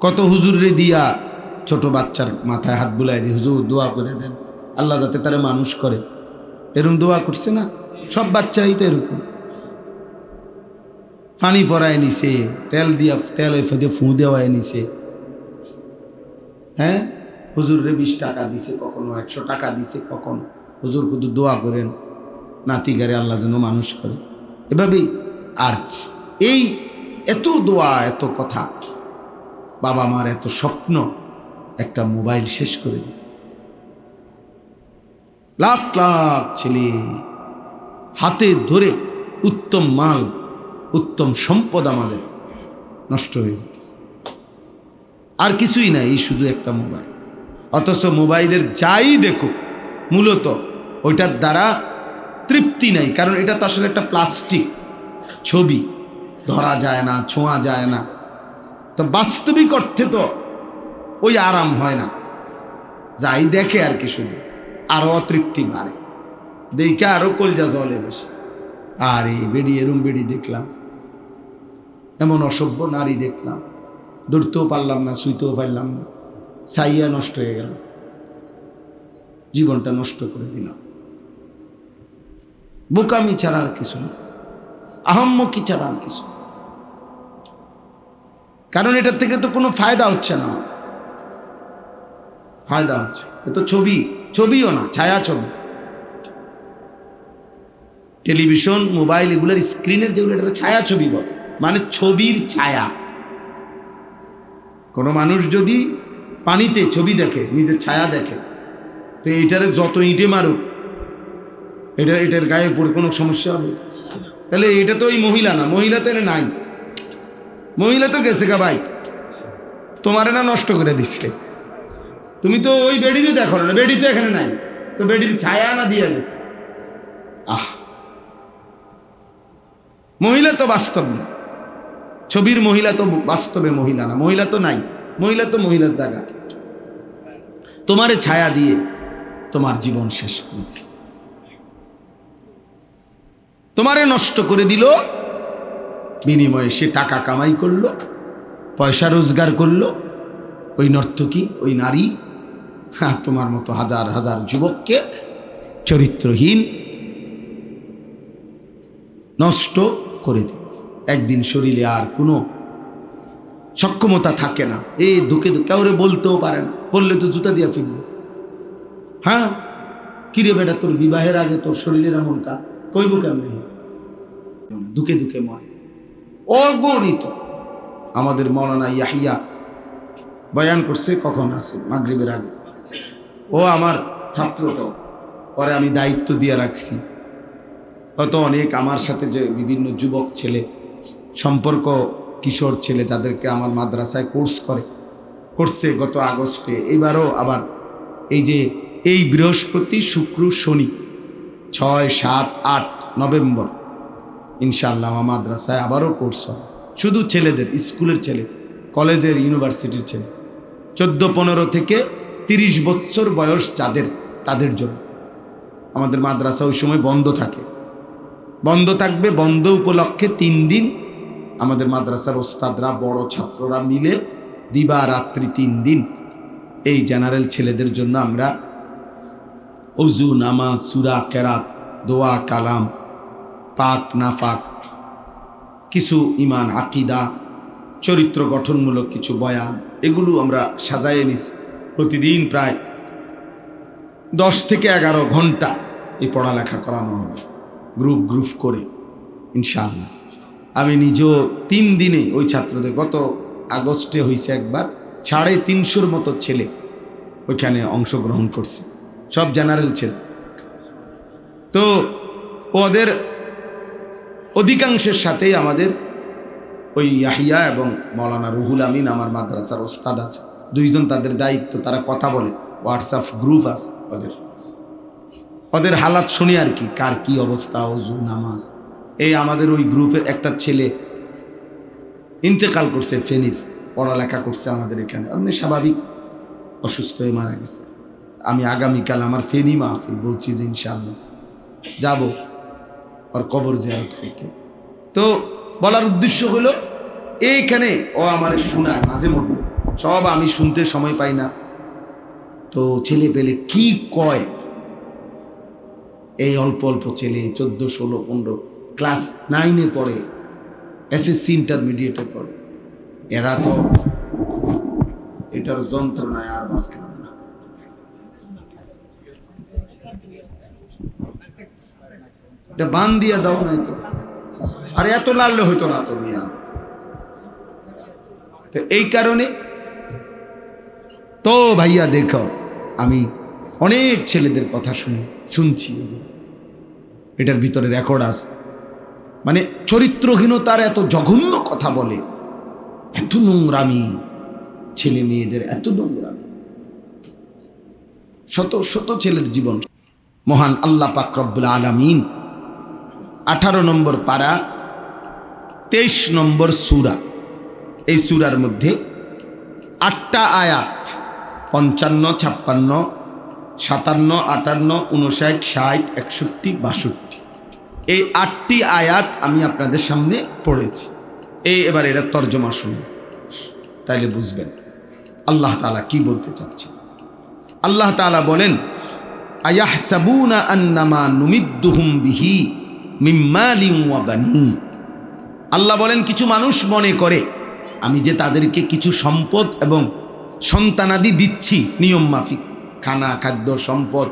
কত হুজুরে দিয়া ছোট বাচ্চার মাথায় হাত বুলাই দিয়ে, হুজুর দোয়া করে দেন আল্লাহ যাতে তারে মানুষ করে, এরকম দোয়া করছে না? সব বাচ্চাই তো এরকম। পানি পরায় নিছে, তেল দিয়ে ফু দেওয়ায় নিছে, হ্যাঁ, হুজুরে 20 টাকা দিছে, কখনো 100 টাকা দিছে, কখনো হুজুর শুধু দোয়া করেন নাতিগারে আল্লাহ যেন মানুষ করে, এভাবেই। আর এই এত দোয়া, এত কথা, বাবা মার এত স্বপ্ন, একটা মোবাইল শেষ করে দিছে। লাখ লাখ ছেলে হাতে ধরে উত্তম মাল, উত্তম সম্পদ আমাদের নষ্ট হয়ে যেতেছে। আর কিছুই নাই, এই শুধু একটা মোবাইল। অথচ মোবাইলের যাই দেখুক, মূলত ওইটার দ্বারা তৃপ্তি নাই, কারণ এটা তো আসলে একটা প্লাস্টিক ছবি, ধরা যায় না, ছোঁয়া যায় না। তো বাস্তবিক অর্থে তো ওই আরাম হয় না, যাই দেখে আর কি, শুধু আরো অতৃপ্তি বাড়ে, দেখে আরো কলজা জলে বেশি। আর এই বেড়ি, এরম বেড়ি দেখলাম, এমন অসভ্য নারী দেখলাম, ধরতেও পারলাম না, শুইতেও পারলাম না, ছাইয়া নষ্ট হয়ে গেল, জীবনটা নষ্ট করে দিলাম। বোকামি ছাড়া আর কিছু না, আহম্মকি ছাড়া আর কিছু। কারণ এটার থেকে তো কোনো ফায়দা হচ্ছে না, ফায়দা হচ্ছে এ তো ছবিও না, ছায়া ছবি। টেলিভিশন, মোবাইল, এগুলোর স্ক্রিনের যেগুলো, এটা ছায়া ছবি বল, মানে ছবির ছায়া। কোনো মানুষ যদি পানিতে ছবি দেখে, নিজের ছায়া দেখে, তো এইটারে যত ইটে মারুক, এটার গায়ে পড়ে কোনো সমস্যা হবে? তাহলে এটা তো ওই মহিলা না, মহিলা তো এনে নাই, মহিলা তো গেছে গা ভাই, তোমারে না নষ্ট করে দিচ্ছে। তুমি তো ওই বেডিতে দেখো না, বেডি তো এখানে নাই, তো বেডির ছায়া না দিয়ে গেছে। মহিলা তো বাস্তব না, ছবির মহিলা তো বাস্তবে মহিলা না, মহিলা তো নাই, মহিলা তো মহিলার জায়গা। তোমারে ছায়া দিয়ে তোমার জীবন শেষ করে দিল, তোমারে নষ্ট করে দিল, বিনিময়ে সে টাকা কামাই করলো, পয়সা রোজগার করলো। ওই নর্তকী, ওই নারী তোমার মতো হাজার হাজার যুবককে চরিত্রহীন নষ্ট করে দিল। একদিন শরীরে আর কোনো সক্ষমতা থাকে না, এই দুঃখে কাউরে বলতেও পারে না, বললে তো জুতা দিয়া ফিরবে। হ্যাঁ, কিরে বেটা, তোর বিবাহের আগে তোর শরীরের এমন কা কইব কেমন? দুঃখে দুঃখে মরে অগণিত। আমাদের মৌলানা ইয়াহিয়া বয়ান করছে, কখন আছে? মাগরিবের আগে। ও আমার ছাত্র, তো পরে আমি দায়িত্ব দিয়ে রাখছি। হয়তো অনেক আমার সাথে যে বিভিন্ন যুবক ছেলে, সম্পর্ক কিশোর ছেলে, যাদেরকে আমার মাদ্রাসায় করছে গত আগস্টে, এইবারও আবার এই যে এই বৃহস্পতি শুক্র শনি 6, 7, 8 নভেম্বর ইনশাআল্লাহ আমার মাদ্রাসায় আবারও কোর্স হবে। শুধু ছেলেদের, স্কুলের ছেলে, কলেজের, ইউনিভার্সিটির ছেলে, 14-15 থেকে 30 বছর বয়স যাদের, তাদের জন্য। আমাদের মাদ্রাসা ওই সময় বন্ধ থাকে, বন্ধ থাকবে। বন্ধ উপলক্ষে 3 দিন আমাদের মাদ্রাসার ওস্তাদরা, বড় ছাত্ররা মিলে দিবা রাত্রি 3 দিন এই জেনারেল ছেলেদের জন্য আমরা ওযু, নামাজ, সূরা, কেরাত, দোয়া, কালাম, পাক নাফাক, কিছু ইমান, আকীদা, চরিত্র গঠনমূলক কিছু বয়ান, এগুলো আমরা সাজায়ে নিছি। প্রতিদিন প্রায় 10 থেকে 11 ঘন্টা এই পড়ালেখা করানো হবে, গ্রুপ গ্রুপ করে ইনশাআল্লাহ। আমি নিজেও 3 দিনে ওই ছাত্রদের, গত আগস্টে হয়েছে একবার, 350 মতো ছেলে ওইখানে অংশগ্রহণ করছে, সব জেনারেল ছেলে। তো ওদের অধিকাংশের সাথেই আমাদের ওই ইয়াহিয়া এবং মৌলানা রুহুল আমিন, আমার মাদ্রাসার ওস্তাদ আছে, 2 জন, তাদের দায়িত্ব, তারা কথা বলে। হোয়াটসঅ্যাপ গ্রুপ আছে ওদের হালাত শুনি আর কি, কার কি অবস্থা, ওযু, নামাজ। এই আমাদের ওই গ্রুপের একটা ছেলে ইন্তেকাল করছে, ফেনীর, পড়ালেখা করছে আমাদের এখানে, আপনি স্বাভাবিক অসুস্থ হয়ে মারা গেছে। আমি আগামীকাল আমার ফেনী মাহফিল, বলছি যে ইনশাআল্লাহ যাব ওর কবর জিয়ারত করতে। তো বলার উদ্দেশ্য হলো, এইখানে ও আমার শোনায় মাঝে মধ্যে, সব আমি শুনতে সময় পাই না। তো ছেলে পেলে কি কয়, এই অল্প অল্প ছেলে 14, 16, 15 ক্লাস 9-এ পড়ে, এসএসসি ইন্টারমিডিয়েটে পড়ে, এরা তো এটার যন্ত্রণায় আর বাঁচলাম না। এটা বান দিয়া দাও নাই তো, আর এত লাড়লে হইতো না তো মিয়া। তো এই কারণে তো ভাইয়া দেখো, আমি অনেক ছেলেদের কথা শুনছি, এটার ভিতরে রেকর্ড আছে। মানে চরিত্রহীনতার এত জঘন্য কথা বলে, এত নোংরামি, ছেলে মেয়েদের এত নোংরামি, শত শত ছেলের জীবন। মহান আল্লাহ পাক রব্বুল আলামিন 18 নম্বর পারা 23 নম্বর সূরা, এই সূরার মধ্যে 8টা আয়াত, 55, 56, 57, 58, 59, 60, 61, 62, এই 8টি আয়াত আমি আপনাদের সামনে পড়েছি। এবার এরা তর্জমা শুনুন, তাইলে বুঝবেন আল্লাহ তাআলা কি বলতে চাচ্ছেন। আল্লাহ তাআলা বলেন, আয়াহসাবুনা আন্নামা নুমিদ্দুহুম বিহি মিন মালিন ওয়া বানিন। আল্লাহ বলেন, কিছু মানুষ মনে করে আমি যে তাদেরকে কিছু সম্পদ এবং সন্তানাদি দিচ্ছি নিয়ম মাফিক, খানা, খাদ্য, সম্পদ,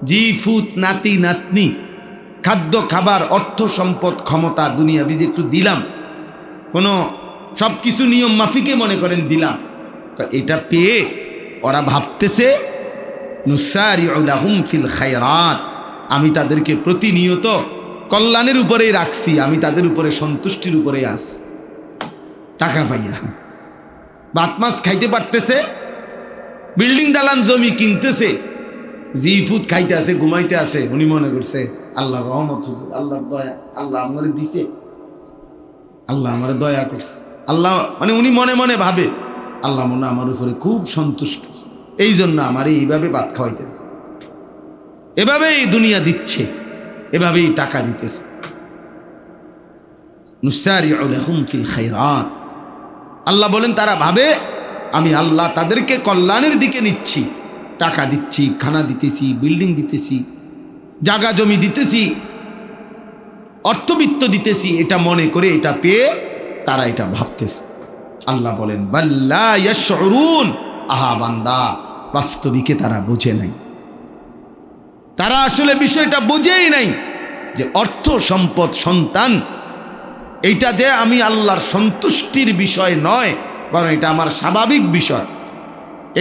জি ফুত, নাতি নাতনি, খাদ্য, খাবার, অর্থ, সম্পদ, ক্ষমতা, দুনিয়া বিজে একটু দিলাম, কোনো সব কিছু নিয়ম মাফিকে মনে করেন দিলাম। এটা পেয়ে ওরা ভাবতেছে নুসারিউ লাহুম ফিল খায়রাত, আমি তাদেরকে প্রতিনিয়ত কল্যাণের উপরেই রাখছি, আমি তাদের উপরে সন্তুষ্টির উপরেই আছি। টাকা পাইয়া ভাত মাছ খাইতে পারতেছে, বিল্ডিং দালান জমি কিনতেছে, জিফুত খাইতে আছে, ঘুমাইতে আছে, উনি মনে করছে আল্লাহর রহমত, আল্লাহর দয়া, আল্লাহ আমারে দিছে, আল্লাহ আমারে দয়া করছে, আল্লাহ মানে উনি মনে মনে ভাবে আল্লাহ মনে আমার উপরে খুব সন্তুষ্ট, এই জন্য আমার এইভাবে ভাত খাওয়াইতেছে, এভাবেই দুনিয়া দিচ্ছে, এভাবেই টাকা দিতেছে। নুসারিউ লাহুম ফিল খায়রাত, আল্লাহ বলেন তারা ভাবে আমি আল্লাহ তাদেরকে কল্যাণের দিকে নিচ্ছি, টাকা দিচ্ছি, খানা দিতেছি, বিল্ডিং দিতেছি, জায়গা জমি দিতেছি, অর্থবিত্ত দিতেছি, এটা মনে করে, এটা পেয়ে তারা এটা ভাবতেছে। আল্লাহ বলেন বাল্লা ইয়াশউরুন, আহা বান্দা, বাস্তবিকে তারা বুঝে নাই, তারা আসলে বিষয়টা বুঝেই নাই যে অর্থ সম্পদ সন্তান এইটা যে আমি আল্লাহর সন্তুষ্টির বিষয় নয়, বরং এটা আমার স্বাভাবিক বিষয়,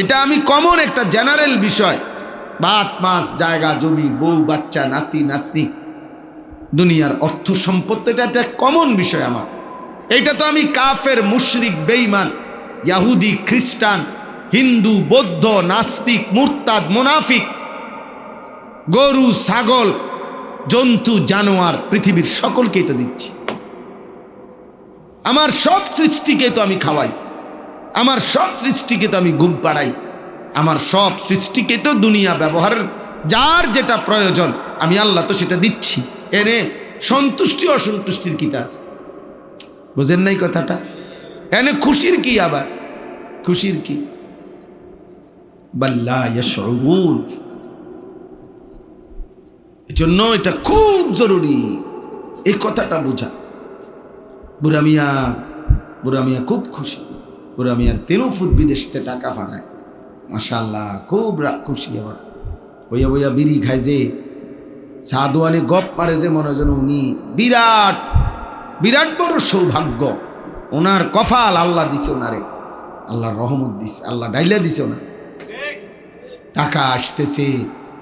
এটা আমি কমন একটা জেনারেল বিষয়। ভাত মাছ, জায়গা জমি, বউ বাচ্চা, নাতি নাতনি, দুনিয়ার অর্থ সম্পদ, এটা একটা কমন বিষয় আমার। এটা তো আমি কাফের, মুশরিক, বেঈমান, ইহুদি, খ্রিস্টান, হিন্দু, বৌদ্ধ, নাস্তিক, মুরতাদ, মুনাফিক, গরু, ছাগল, জন্তু, জানোয়ার, পৃথিবীর সকলকেই তো দিচ্ছি। আমার সব সৃষ্টিকে তো আমি খাওয়াই, আমার সব সৃষ্টিকে তো আমি ঘুম পাড়াই, আমার সব সৃষ্টিকে তো দুনিয়া ব্যবহারের যার যেটা প্রয়োজন আমি আল্লাহ তো সেটা দিচ্ছি। এনে সন্তুষ্টি অসন্তুষ্টির কি তা আছে? বুঝেন নাই কথাটা? এনে খুশির কি, আবার খুশির কি? বাল্লা ইয়াশউরুন। এজন্য এটা খুব জরুরি এই কথাটা বোঝা। বুড়া মিয়া খুব খুশি, বুড়া মিয়ার 3 ফুট বিদেশতে টাকা পাঠায়, মাশাআল্লাহ খুব খুশি। আবার বইয়া বইয়া বিড়ি খায়, যে সাধুয়ানি গপ মারে, যে মনে যেন উনি বিরাট বিরাট বড় সৌভাগ্য, ওনার কফাল আল্লাহ দিছে, ওনারে আল্লাহর রহমত দিছে, আল্লাহ ডাইলা দিছে। ওনার টাকা আসতেছে,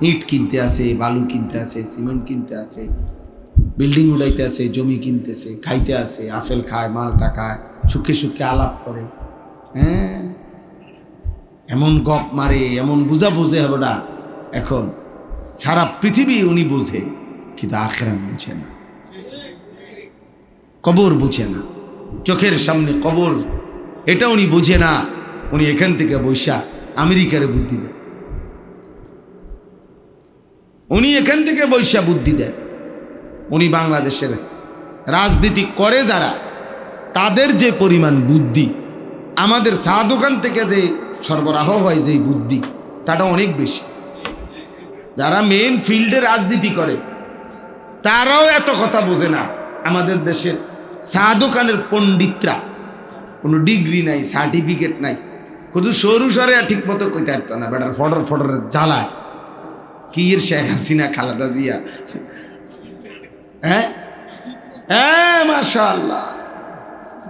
ইট কিনতে আছে, বালু কিনতে আছে, সিমেন্ট কিনতে আছে, বিল্ডিং উড়াইতে আছে, জমি কিনতেছে, খাইতে আছে, আপেল খায়, মালটা খায়, সুখে সুখে আলাপ করে। হ্যাঁ, এমন গপ মারে, এমন বুঝা বুঝে হবে না। এখন সারা পৃথিবী উনি বুঝে, কিন্তু আখিরাত বুঝে না, কবর বুঝে না, চোখের সামনে কবর, এটা উনি বুঝে না। উনি এখান থেকে বৈশা আমেরিকারে বুদ্ধি দেয়, উনি এখান থেকে বৈশা বুদ্ধি দেয়। উনি বাংলাদেশের রাজনীতি করে যারা, তাদের যে পরিমাণ বুদ্ধি, আমাদের চা দোকান থেকে যে সরবরাহ হয় যে বুদ্ধি, তাটা অনেক বেশি। যারা মেইন ফিল্ডে রাজনীতি করে তারাও এত কথা বোঝে না। আমাদের দেশের চা দোকানের পণ্ডিতরা কোনো ডিগ্রি নাই, সার্টিফিকেট নাই, শুধু সরু সরে ঠিক মতো কইতে পারতো না। বেটার ফডর ফডরের জ্বালায় কি এর শেখ হাসিনা, খালেদা জিয়া, হ্যাঁ হ্যাঁ মাশাআল্লাহ,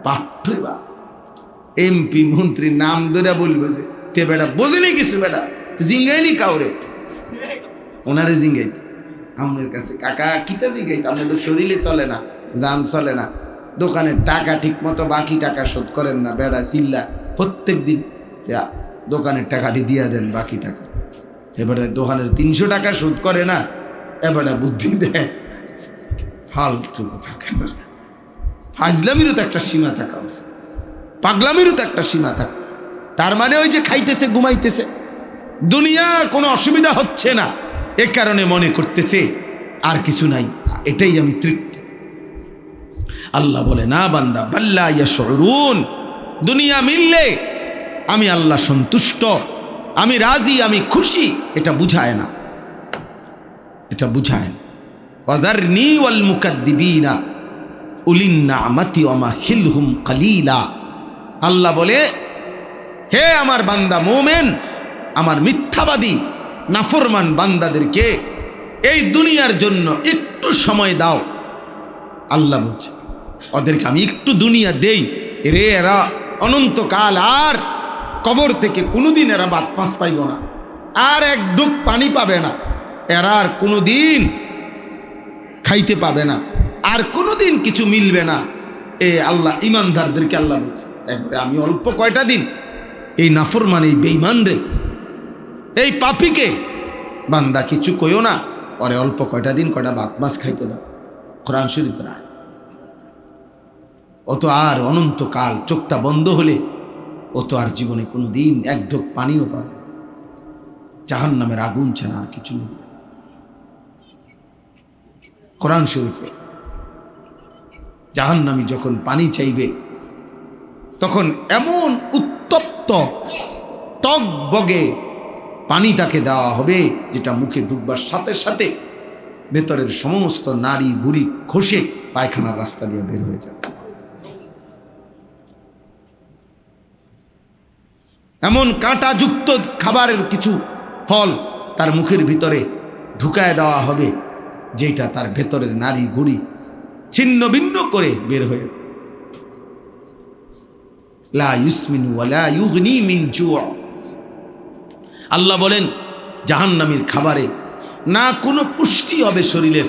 বাপরে বাপ, এমপি মন্ত্রী নাম ধরে বলবে যে তে বেটা বোঝেনি কিছু, বেটা জিঙ্গাইনি কাউরে, ওনারে জিঙ্গাইত আমাদের কাছে, কাকা কিতা জিঙ্গাইত, আপনাদের শরীরে চলে না, জান চলে না, দোকানের টাকা ঠিক মতো বাকি টাকা শোধ করেন না, বেড়া চিল্লা প্রত্যেক দিন দোকানের টাকাটি দিয়ে দেন, বাকি টাকা। এবারে দোকানের 300 টাকা শোধ করে না, এবারে বুদ্ধি দেয়, ফালতু থাকে। ফাজলামিরও তো একটা সীমা থাকা উচিত, পাগলামিরও তো একটা সীমা থাকে। তার মানে ওই যে খাইতেছে, ঘুমাইতেছে, দুনিয়া কোনো অসুবিধা হচ্ছে না, এ কারণে মনে করতেছে আর কিছু নাই, এটাই আমি তৃপ্ত। আল্লাহ বলে না বান্দা, বাল্লা ইয়াশউরুন, দুনিয়া মিললে আমি আল্লাহ সন্তুষ্ট, আমি রাজি, আমি খুশি, এটা বুঝায় না, এটা বুঝায় না। ওয়াযারনি ওয়াল মুকাদ্দিবিনা উলিন নি'মাতি ওয়া মাহিলহুম কালিলা। আল্লাহ বলে, হে আমার বান্দা মুমিন, আমার মিথ্যাবাদী নাফরমান বান্দাদেরকে এই দুনিয়ার জন্য একটু সময় দাও। আল্লাহ বলছে ওদেরকে আমি একটু দুনিয়া দেই, রে এরা অনন্তকাল আর কবর থেকে কোনোদিন এরা বাদ পাঁচ পাইব না, আর এক ডুব পানি পাবে না, এরা আর কোনোদিন খাইতে পাবে না, আর কোনোদিন কিছু মিলবে না। এ আল্লাহ ইমানদারদেরকে আল্লাহ বলছে, একবারে আমি অল্প কয়টা দিন এই নাফরমান, এই বেঈমান রে, এই পাপীকে বান্দা কিছু কইও না, পরে অল্প কয়টা দিন কয়টা ভাত মাছ খাইতে না। কোরআন শরীফের আয়াত। ও তো আর অনন্তকাল চোখটা বন্ধ হলে ও তো আর জীবনে কোনো দিন এক ঢোক পানিও পাবে, জাহান্নামের আগুন ছাড়া আর কিছু নেই। কোরআন শরীফে জাহান্নামী যখন পানি চাইবে তখন এমন উত্তপ্ত টকবগে পানি তাকে দেওয়া হবে যেটা মুখে ঢুকবার সাথে সাথে ভেতরের সমস্ত নাড়ি বুড়ি খসে পায়খানার রাস্তা দিয়ে বের হয়ে যাবে। এমন কাঁটাযুক্ত খাবারের কিছু ফল তার মুখের ভিতরে ঢুকায় দেওয়া হবে যেটা তার ভেতরের নাড়ি বুড়ি ছিন্ন ভিন্ন করে বের হয়ে। লা ইউসমিনু ওয়ালা ইউগনি মিন জু'। আল্লাহ বলেন জাহান্নামীর খাবারে না কোনো পুষ্টি হবে শরীরের,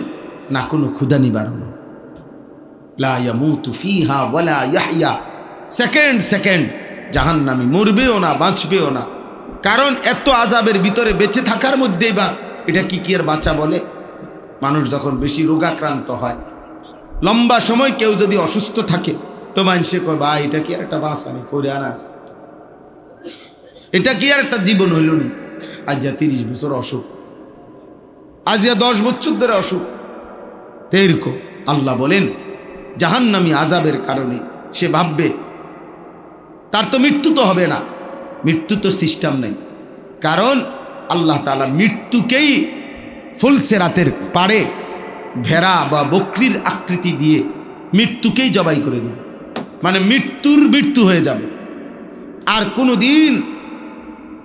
না কোনো ক্ষুধা নিবারণ। লা ইয়ামুতু ফিহা ওয়ালা ইয়াহইয়া। সেকেন্ড সেকেন্ড জাহান্নামী মরবেও না বাঁচবেও না। কারণ এত আযাবের ভিতরে বেঁচে থাকার মধ্যেই বা এটা কি আর বাঁচা বলে? মানুষ যখন বেশি রোগাক্রান্ত হয়, লম্বা সময় কেউ যদি অসুস্থ থাকে তো মানুষে কয় ভাই এটা কি আর একটা বাঁচা নেই, ফরে আনাস, এটা কি আর একটা জীবন হইল নি? আজ যা 30 বছর অসুখ, আজ যা 10 বছর ধরে অসুখ। এরকম আল্লাহ বলেন জাহান্নামী আযাবের কারণে সে ভাববে তার তো মৃত্যু তো হবে না, মৃত্যু তো সিস্টেম নেই। কারণ আল্লাহ তাআলা মৃত্যুকেই ফুলসেরাতের পাড়ে ভেড়া বা বকরির আকৃতি দিয়ে মৃত্যুকেই জবাই করে দেবে, মানে মৃত্যুর মৃত্যু হয়ে যাবে। আর কোনো দিন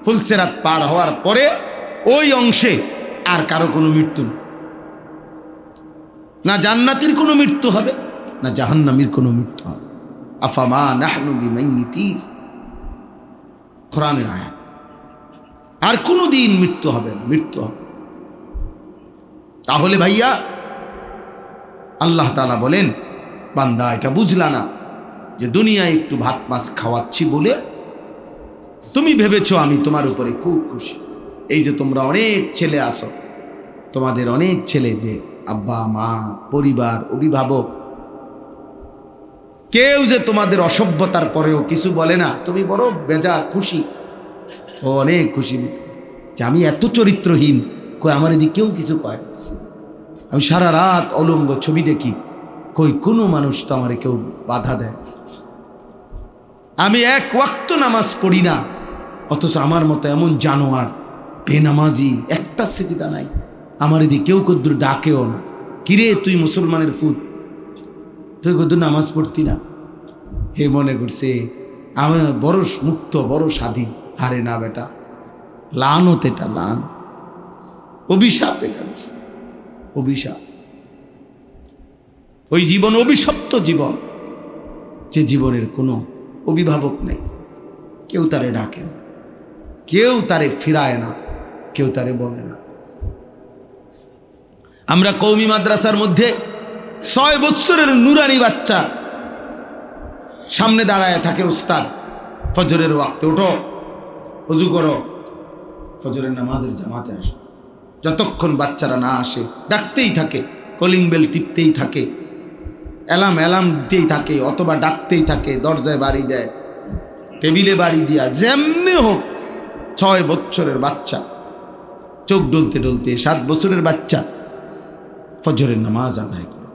ফুলসেরাত পার হওয়ার পরে ওই অংশে আর কারো কোনো মৃত্যু না, জান্নাতীর কোনো মৃত্যু হবে না জাহান্নামীর কোনো মৃত্যু হবে। আফামা নাহনু বিমাইতিন, কোরআনের আয়াত। আর কোনো দিন মৃত্যু হবে না, মৃত্যু হবে। তাহলে ভাইয়া আল্লাহ তাআলা বলেন বান্দা এটা বুঝলা না যে দুনিয়ায় একটু ভাত মাছ খাওয়াচ্ছি বলে তুমি ভেবেছো আমি তোমার উপরে খুব খুশি। এই যে তোমরা অনেক ছেলে আসো, তোমাদের অনেক ছেলে যে আব্বা মা পরিবার অভিভাবক কেউ যে তোমাদের অসভ্যতার পরেও কিছু বলে না, তুমি বড় বেজা খুশি, ও অনেক খুশি যে আমি এত চরিত্রহীন, কই আমার এদিকে কেউ কিছু কয়। আমি সারা রাত অলঙ্গ ছবি দেখি, কই কোনো মানুষ তো আমার কেউ বাধা দেয়। আমি এক ওয়াক্ত নামাজ পড়ি না, অথচ আমার মতো এমন জানোয়ার বেনামাজি একটা সেজদা নাই, আমার এদিকে কেউ কদ্দুর ডাকেও না। কিরে তুই মুসলমানের ফুত, তুই কদ্দুর নামাজ পড়তি না? হে মনে করছে আমি বড় মুক্ত বড় স্বাধীন। হারে না বেটা, লানত, এটা লান, অভিশাপ, এটা অভিশাপ। ওই জীবন অভিশপ্ত জীবন, যে জীবনের কোনো অভিভাবক নেই, কেউ তারে ডাকে না, কেউ তারে ফিরায় না, কেউ তারে বলে না। আমরা কওমি মাদ্রাসার মধ্যে 6 বছরের নুরানি বাচ্চা সামনে দাঁড়ায় থাকে, উস্তাদ ফজরের ওয়াক্তে ওঠো, ওযু করো, ফজরের নামাজের জামাতে আসে। যতক্ষণ বাচ্চারা না আসে ডাকতেই থাকে, কলিং বেল টিপতেই থাকে, অ্যালার্ম দিতেই থাকে, অথবা ডাকতেই থাকে, দরজায় বাড়ি দেয়, টেবিলে বাড়ি দিয়া, যেমনি হোক 6 বছরের বাচ্চা চোখ ডলতে ডলতে 7 বছরের বাচ্চা ফজরের নামাজ আদায় করে।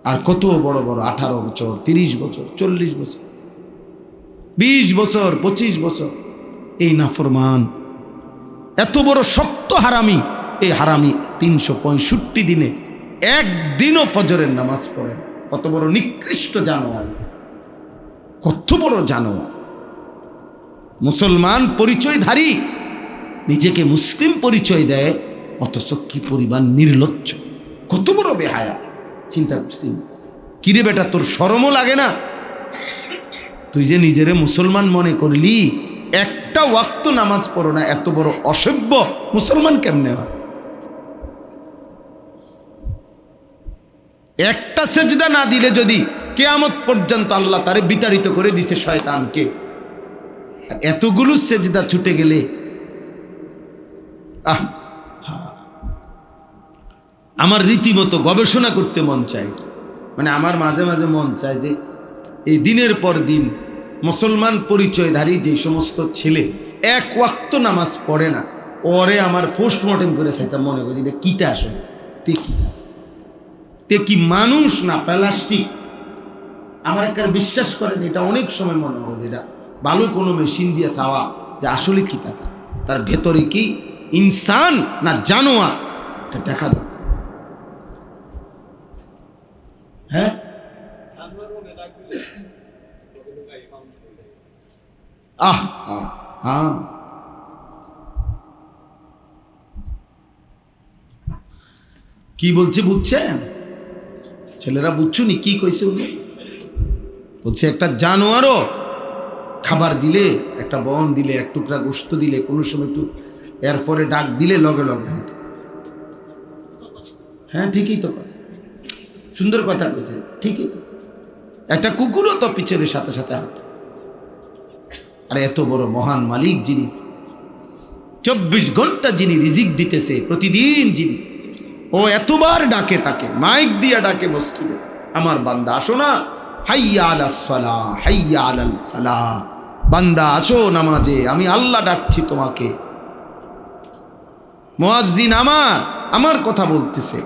আর কত বড় বড় 18 বছর 30 বছর 40 বছর 20 বছর 25 বছর এই নাফরমান, এত বড় শক্ত হারামি, এই হারামি 365 দিনে একদিনও ফজরের নামাজ পড়ে। কত বড় নিকৃষ্ট জানোয়ার, কত বড় জানোয়ার। মুসলমান পরিচয়ধারী, নিজেকে মুসলিম পরিচয় দেয়, অথচ কি পরিমাণ নির্লজ্জ, কত বড় বেহায়া। চিন্তা করছি, কিরে বেটা তোর শরমও লাগে না? তুই যে নিজেরে মুসলমান মনে করলি, একটা ওয়াক্ত নামাজ পড়ো না, এত বড় অসভ্য মুসলমান কেমনে হয়? একটা সেজদা না দিলে যদি কিয়ামত পর্যন্ত আল্লাহ তারে বিতাড়িত করে দিছে শয়তানকে, আর এতগুলো সেজদা ছুটে গেলে আমার রীতিমতো গবেষণা করতে মন চায়, মানে আমার মাঝে মাঝে মন চায় যে এই দিনের পর দিন মুসলমান পরিচয়ধারী যে সমস্ত ছেলে এক ওয়াক্ত নামাজ পড়ে না, ওরে আমার পোস্টমর্টেম করে চাইতাম, মনে করছি এটা কিতা আসলে, তে কিতা, তে কি মানুষ না প্লাস্টিক। আমার একটা বিশ্বাস করেন, এটা অনেক সময় মনে হয় যে এটা ভালো কোনো মেশিন দিয়ে চাওয়া, যে আসলে কি তার ভেতরে কি ইনসান না জানোয়ার, এটা দেখা দরকার। হ্যাঁ, হ্যাঁ, কি বলছে বুঝছেন ছেলেরা? বুঝছুনি কি কইছে উনি? বলছে একটা জানোয়ারও খাবার দিলে, একটা বন দিলে, এক টুকরা গোশত দিলে, কোনো সময় একটু এরপরে ডাক দিলে লগে লগে হাঁটে। হ্যাঁ, ঠিকই তো কথা, সুন্দর কথা বলছে, ঠিকই তো। একটা কুকুরও তো পিছনের সাথে সাথে হাঁটে। আর এত বড় মহান মালিক যিনি 24 ঘন্টা যিনি রিজিক দিতেছে প্রতিদিন, যিনি ও এতবার ডাকে, তাকে মাইক দিয়া ডাকে মসজিদে, আমার বান্দা আসো না, হাইয়া আলাস সালাহ, হাইয়া আলাল ফালাহ, বান্দা আসো নামাজে, আমি আল্লাহ ডাকছি তোমাকে। মুয়াজ্জিন আমার কথা বলতেছে,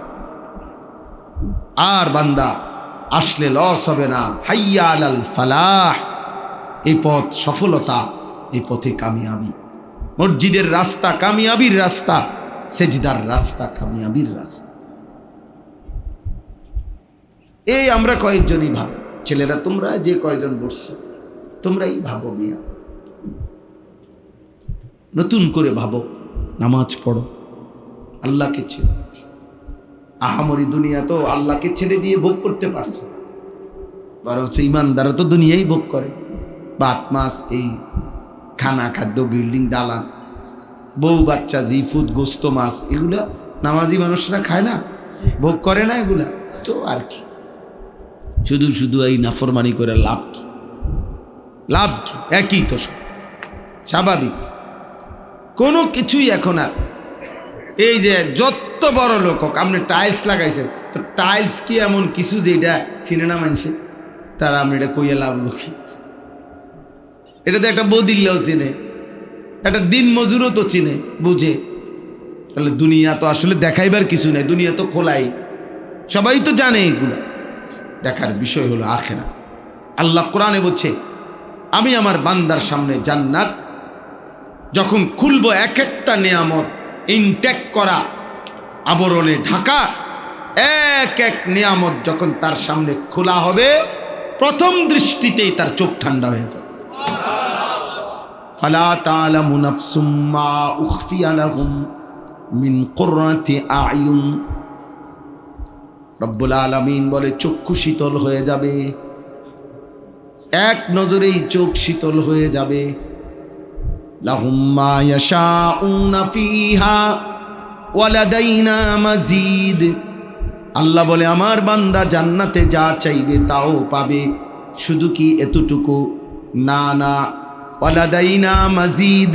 আর বান্দা আসলে লস হবে না, হাইয়া আলাল ফালাহ, এই পথ সফলতা, এই পথে কামিয়াবি। মসজিদের রাস্তা কামিয়াবির রাস্তা, সেজদার রাস্তা কামিয়াবির রাস্তা। এই আমরা কয়েকজনই ভাবো, ছেলেরা তোমরা যে কয়জন বসছো তোমরাই ভাবো, মিয়া নতুন করে ভাবো, নামাজ পড়ো, আল্লাহকে ছেড়ে। আহামরি দুনিয়া তো আল্লাহকে ছেড়ে দিয়ে ভোগ করতে পারছো না, বরং ইমানদারও তো দুনিয়াই ভোগ করে, ভাত মাছ, এই খানা খাদ্য, বিল্ডিং দালান, বউ বাচ্চা, জি ফুড, গোস্ত মাছ, এগুলা নামাজি মানুষরা খায় না, ভোগ করে না এগুলা। তো আর কি, শুধু শুধু এই নাফরমানি করে লাভ কি? লাভ কি? একই তো স্বাভাবিক, কোনো কিছুই এখন আর এই যে যত বড় লোক হোক, আপনি টাইলস লাগাইছেন, তো টাইলস কি এমন কিছু যে এটা চিনে না মানুষে? তারা আপনি এটা কইয়া লাভ কি? এটা তো একটা বদিল্লাও চিনে, একটা দিন মজুরও তো চিনে, বুঝে। তাহলে দুনিয়া তো আসলে দেখাইবার কিছু নেই, দুনিয়া তো খোলাই, সবাই তো জানে। এগুলা দেখার বিষয় হলো আখিরাত। আল্লাহ কোরআনে বলছে, আমি আমার বান্দার সামনে জান্নাত যখন খুলবো, এক একটা নিয়ামত ইনটেক করা, আবরণে ঢাকা, এক এক নিয়ামত যখন তার সামনে খোলা হবে, প্রথম দৃষ্টিতেই তার চোখ ঠান্ডা হয়ে যাবে। ফালা তা'লামু নাফসুম মা উখফিয়া লাহুম মিন কুররাতি আ'য়ুন। রব্বুল আলামিন বলে, চক্ষু শীতল হয়ে যাবে, এক নজরেই চোখ শীতল হয়ে যাবে। লাহুম মা ইয়াশাউনা ফিহা ওয়া লাদাইনা মাজিদ। আল্লাহ বলে, আমার বান্দা জান্নাতে যা চাইবে তাও পাবে, শুধু কি এতটুকু? না না, ওয়া লাদাইনা মাজিদ।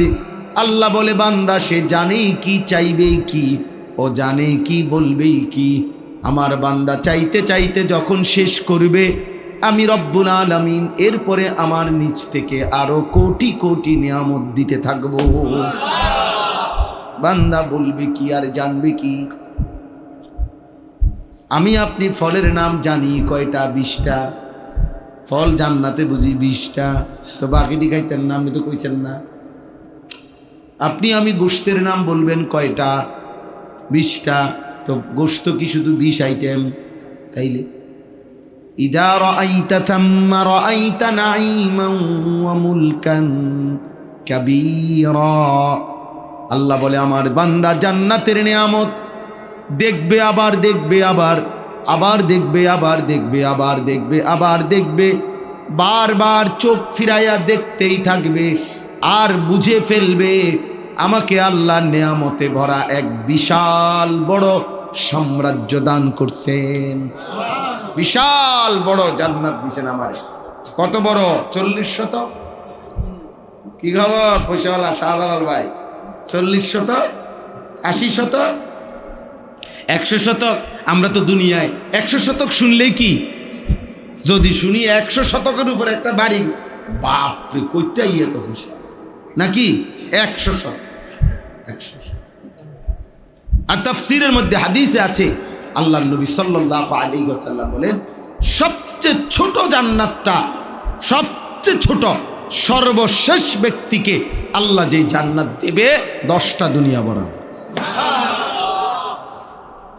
আল্লাহ বলে, বান্দা সে জানে কি চাইবে কি, ও জানে কি বলবে কি। আমার বান্দা চাইতে চাইতে যখন শেষ করবে, আমি রব্বুল আলামিন এরপরে আমার নিচ থেকে আরো কোটি কোটি নিয়ামত দিতে থাকবো। বান্দা বলবে কি আর জানবে কি? আমি আপনি ফলের নাম জানি কয়টা? 20টা। ফল জান্নাতে বুঝি 20টা, তো বাকিটি খাইতেন না, আপনি তো কইছেন না। আপনি আমি গোশতের নাম বলবেন কয়টা? 20টা। তো গোশত কি শুধু 20 আইটেম? তাইলে ইদা রাআইতা থাম্মা রাআইতা নাঈমান ওয়া মুলকান কাবীরা। আল্লাহ বলে, আমার বান্দা জান্নাতের নিয়ামত দেখবে, আবার দেখবে, আবার দেখবে, আবার দেখবে, আবার দেখবে, আবার দেখবে, বারবার চোখ ফিরাইয়া দেখতেই থাকবে, আর বুঝে ফেলবে আমাকে আল্লাহ নিয়ামতে ভরা এক বিশাল বড় সাম্রাজ্য দান করছেন। বিশাল বড় জান্নাত দিছেন আমারে। কত বড়? 40 শতক। কি খবর পয়সাওয়ালা শাহজালাল ভাই? 40 শতক, 80 শতক। 100 শতক, আমরা তো দুনিয়ায় 100 শতক শুনলেই কি, যদি শুনি 100 শতকের উপরে একটা বাড়ি, বাপরে কইতে ইয়ে তো খুশি নাকি 100 শতক 100। আর তাফসীরের মধ্যে হাদিসে আছে আল্লাহর নবী সাল্লাল্লাহু আলাইহি ওয়াসাল্লাম বলেন, সবচেয়ে ছোট জান্নাতটা, সবচেয়ে ছোট সর্বশেষ ব্যক্তিকে আল্লাহ যেই জান্নাত দেবে 10টা দুনিয়া বরাবর।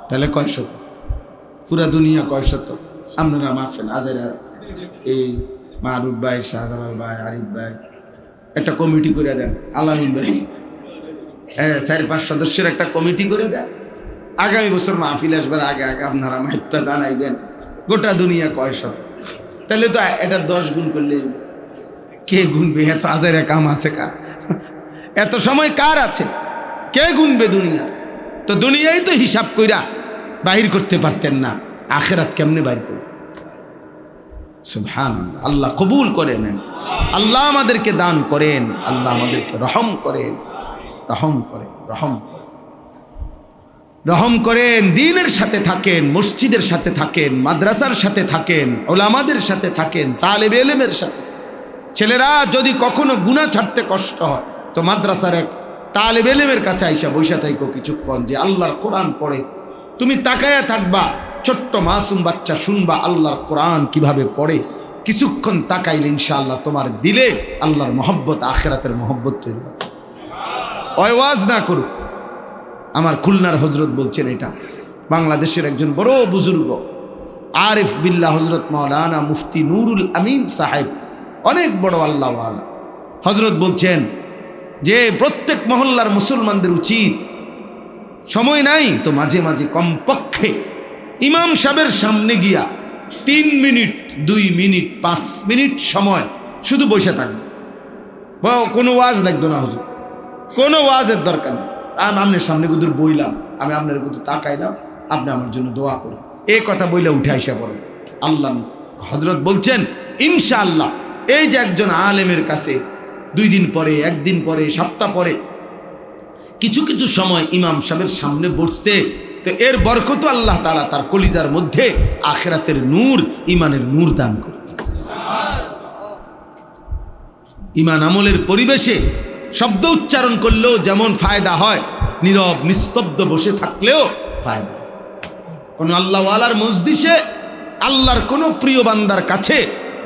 তাহলে কয় শত? পুরা দুনিয়া কয় শত? আপনারা মাফেন, আজেরা এই মারুফ ভাই, শাহজালাল ভাই, আরিফ ভাই একটা কমিটি করে দেন, আলামিন ভাই 4-5 সদস্যের একটা কমিটি করে দেন। আগামী বছর মাহফিল আসবার আগে আগে আপনারা মাইকটা জানাইবেন গোটা দুনিয়া কয় শত। তাহলে তো এটা 10 গুণ করলে কে গুনবে? এত হাজারে কাম আছে কার? এত সময় কার আছে? কে গুনবে দুনিয়া? তো দুনিয়াই তো হিসাব কইরা বাহির করতে পারতেন না, আখিরাত কেমনে বাইর করবে? সুবহানাল্লাহ। আল্লাহ কবুল করে নেন, আল্লাহ আমাদেরকে দান করেন, আল্লাহ আমাদেরকে রহম করেন, রহম করেন, রহম করেন। দ্বীনের সাথে থাকেন, মসজিদের সাথে থাকেন, মাদ্রাসার সাথে থাকেন, উলামাদের সাথে থাকেন, তালেবে ইলমের সাথে। ছেলেরা যদি কখনো গুনাহ ছাড়তে কষ্ট হয় তো মাদ্রাসার এক তালেবে ইলমের কাছে আইসা বইসা থাইকো কিছুক্ষণ, যে আল্লাহর কোরআন পড়ে। তুমি তাকায়া থাকবা, ছোট্ট মাসুম বাচ্চা শুনবা আল্লাহর কোরআন কিভাবে পড়ে। কিছুক্ষণ তাকাইলে ইনশাআল্লাহ তোমার দিলে আল্লাহর মহব্বত, আখিরাতের মহব্বত তৈরি হবে। ওয়াজ না করুক। আমার খুলনার হজরত বলছেন, এটা বাংলাদেশের একজন বড় বুজুর্গ আরিফ বিল্লাহ হজরত মাওলানা মুফতি নুরুল আমিন সাহেব, অনেক বড় আল্লাহওয়ালা হজরত বলছেন যে প্রত্যেক মহল্লার মুসলমানদের উচিত, সময় নাই তো মাঝে মাঝে কমপক্ষে ইমাম সাহেবের সামনে গিয়া 3 মিনিট, 2 মিনিট, 5 মিনিট সময় শুধু বসে থাকবে। কোনো ওয়াজ লাগতো না হুজুর, কোনো ওয়াজের দরকার নেই। আমি আপনার সামনে কুদুর বইলাম, আমি আপনার কুদুর তাকাইলাম, আপনি আমার জন্য দোয়া করুন, এই কথা বইলে উঠে আইসা পড়েন। আল্লাহ হজরত বলছেন ইনশাআল্লাহ এই যে একজন আলেমের কাছে 2 দিন পরে, 1 দিন পরে, সপ্তাহ পরে কিছু কিছু সময় ইমাম সাহেবের সামনে বসছে, তো এর বরকত আল্লাহ তাআলা তার কলিজার মধ্যে আখিরাতের নূর, ইমানের নূর দান করে। ইমান আমলের পরিবেশে শব্দ উচ্চারণ করলেও যেমন ফায়দা হয়, নীরব নিস্তব্ধ বসে থাকলেও ফায়দা। কোন আল্লাহওয়ালার মজলিসে, আল্লাহর কোনো প্রিয় বান্দার কাছে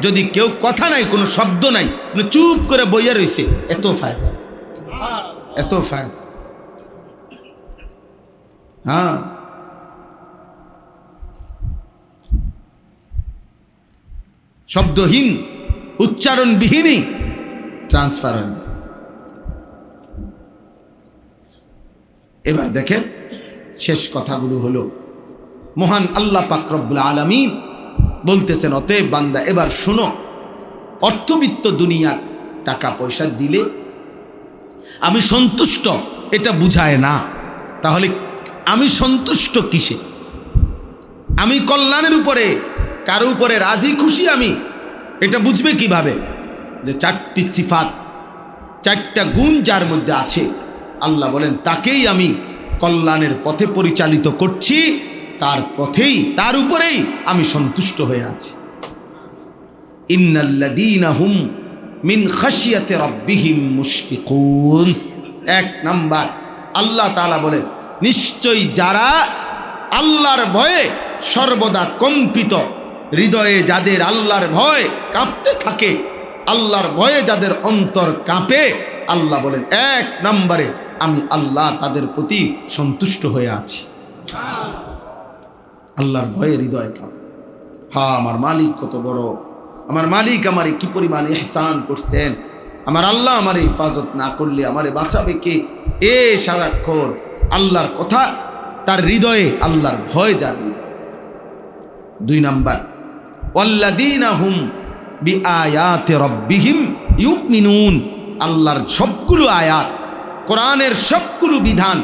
যদি কেউ কথা নাই, কোনো শব্দ নাই, চুপ করে বইয়া রয়েছে, এত ফায়দা, এত ফায়দা। হ্যাঁ, শব্দহীন, উচ্চারণবিহীনই ট্রান্সফার হয়ে যায়। এবার দেখেন শেষ কথাগুলো হলো, মহান আল্লাহ পাক রব্বুল আলামিন বলতেছেন, অতএব বান্দা এবার শোনো, অর্থবিত্ত দুনিয়ার টাকা পয়সা দিলে আমি সন্তুষ্ট এটা বুঝায় না। তাহলে আমি সন্তুষ্ট কিসে? আমি কল্যাণের উপরে, কারো উপরে রাজি খুশি আমি, এটা বুঝবে কিভাবে? যে 4টি সিফাত, 4টা গুণ যার মধ্যে আছে, আল্লাহ বলেন তাকেই আমি কল্যাণের পথে পরিচালিত করছি, তার পথেই, তার উপরেই আমি সন্তুষ্ট হয়ে আছি। ইন্নাল্লাযীনা হুম মিন খাশিয়াতি রাব্বিহিম মুশফিকুন। 1 নাম্বার আল্লাহ তাআলা বলেন, নিশ্চয়ই যারা আল্লাহর ভয়ে সর্বদা কম্পিত, হৃদয়ে যাদের আল্লাহর ভয় কাঁপতে থাকে, আল্লাহর ভয়ে যাদের অন্তর কাঁপে, আল্লাহ বলেন 1 নম্বরে আমি আল্লাহ তাদের প্রতি সন্তুষ্ট হয়ে আছি। আল্লাহর ভয়ে হৃদয় কাঁপে, হ্যাঁ আমার মালিক কত বড়, আমার মালিক আমারে কি পরিমাণ ইহসান করছেন, আমার আল্লাহ আমারে হেফাজত না করলে আমারে বাঁচাবে কে? এ সারাক্ষণ আল্লাহর কথা তার হৃদয়ে, আল্লাহর ভয় যার হৃদয়। 2 নাম্বার ওয়াল্লাযীনা হুম বিআয়াতি রাব্বিহিম ইউমিনুন। আল্লাহর সবগুলো আয়াত, কোরআনের সবগুলো বিধান,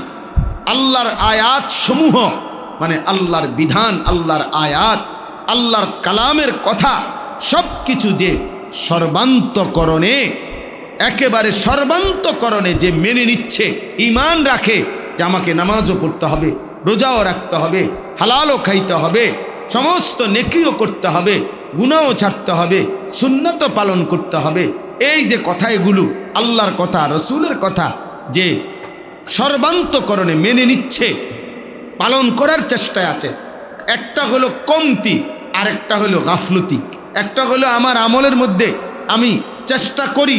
আল্লাহর আয়াত সমূহ, মানে আল্লাহর বিধান, আল্লাহর আয়াত, আল্লাহর কালামের কথা সব কিছু যে সর্বান্তকরণে, একেবারে সর্বান্তকরণে যে মেনে নিচ্ছে, ঈমান রাখে যে আমাকে নামাজও পড়তে হবে, রোজাও রাখতে হবে, হালালও খাইতে হবে, সমস্ত নেকিও করতে হবে, গুনাহও ছাড়তে হবে, সুন্নাতও পালন করতে হবে। এই যে কথা, এগুলো আল্লাহর কথা, রসুলের কথা যে সর্বান্তকরণে মেনে নিচ্ছে, পালন করার চেষ্টায় আছে। একটা হলো কমতি, আর একটা হলো গাফলতি। একটা হলো আমার আমলের মধ্যে আমি চেষ্টা করি,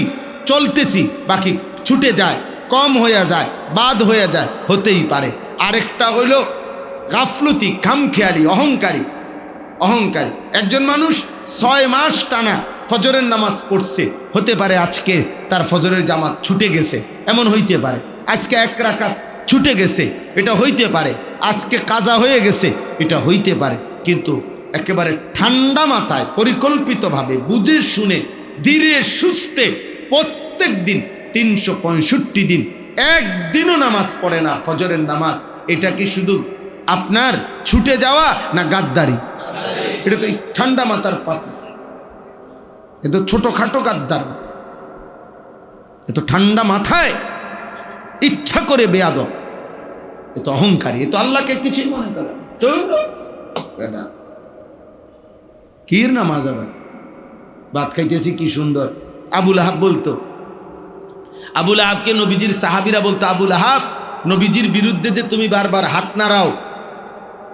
চলতেছি, বাকি ছুটে যায়, কম হয়ে যায়, বাদ হয়ে যায়, হতেই পারে। আরেকটা হলো গাফলতি, খামখেয়ালি, অহংকারী। একজন মানুষ 6 মাস টানা ফজরের নামাজ পড়ছে, হতে পারে আজকে তার ফজরের জামাত ছুটে গেছে, এমন হইতে পারে। আজকে 1 রাকাত ছুটে গেছে, এটা হইতে পারে। আজকে কাজা হয়ে গেছে, এটা হইতে পারে। কিন্তু একেবারে ঠান্ডা মাথায়, পরিকল্পিতভাবে, বুঝে শুনে, ধীরে সুস্থে প্রত্যেক দিন 365 দিন একদিনও নামাজ পড়ে না ফজরের নামাজ, এটা কি শুধু আপনার ছুটে যাওয়া না গাদ্দারি? এটা তো ঠান্ডা মাথার পাপ, এ তো ছোটখাটো গাদ্দার, এ তো ঠান্ডা মাথায় ইচ্ছা করে বেয়াদব, এ তো অহংকারী, এ তো আল্লাহকে কিছুই মনে করে না। কির নামাজ আবার ভাত খাইতেছি কি সুন্দর। আবুল আহাব বলতো, আবুল আহাবকে নবীজির সাহাবীরা বলতো, আবুল আহাব, নবীজির বিরুদ্ধে যে তুমি বারবার হাত নাড়াও,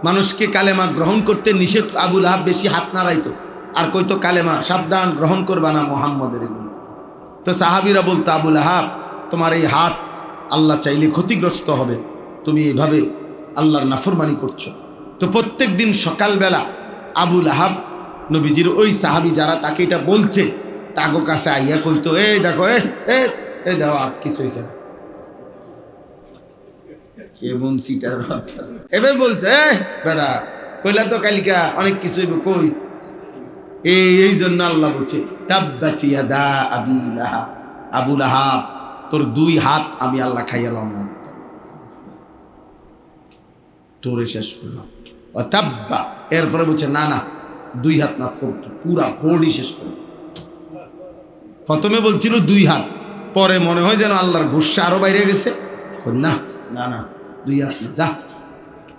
মানুষকে কালেমা গ্রহণ করতে নিষেধ। আবুল আহাব বেশি হাত নাড়াইতো, আর কইতো কালেমা সাবধান, গ্রহণ করবা না মোহাম্মদের এগুলো। তো সাহাবীরা বলতো, আবুল আহাব, তোমার এই হাত আল্লাহ চাইলে ক্ষতিগ্রস্ত হবে, তুমি এইভাবে আল্লাহর নাফরমানি করছো। তো প্রত্যেক দিন সকালবেলা আবুল আহাব নবীজির ওই সাহাবী যারা তাকে এটা বলছে, তাগো কাছে আইয়া কইতো, এই দেখো, এই দেখো হাত কিছু হয়েছে না, কেমন সিটার এবার বলতো, বেড়া কইলা তো কালিকা অনেক কিছু হইব, কই এই জন্য আল্লাহ বলছে, তাব্বাত ইয়াদা আবি লাহাব, আবু লাহাব, তোর 2 হাত আমি আল্লাহ খাইয়ালাম, তোরে শেষ করলাম। ও তাব্বা, এরপরে বলছে না না 2 হাত না, পুরা বডি শেষ করলাম। প্রথমে বলছিল 2 হাত, পরে মনে হয় যেন আল্লাহর গুসা আরো বাইরে গেছে, না না না 2 হাত না, যা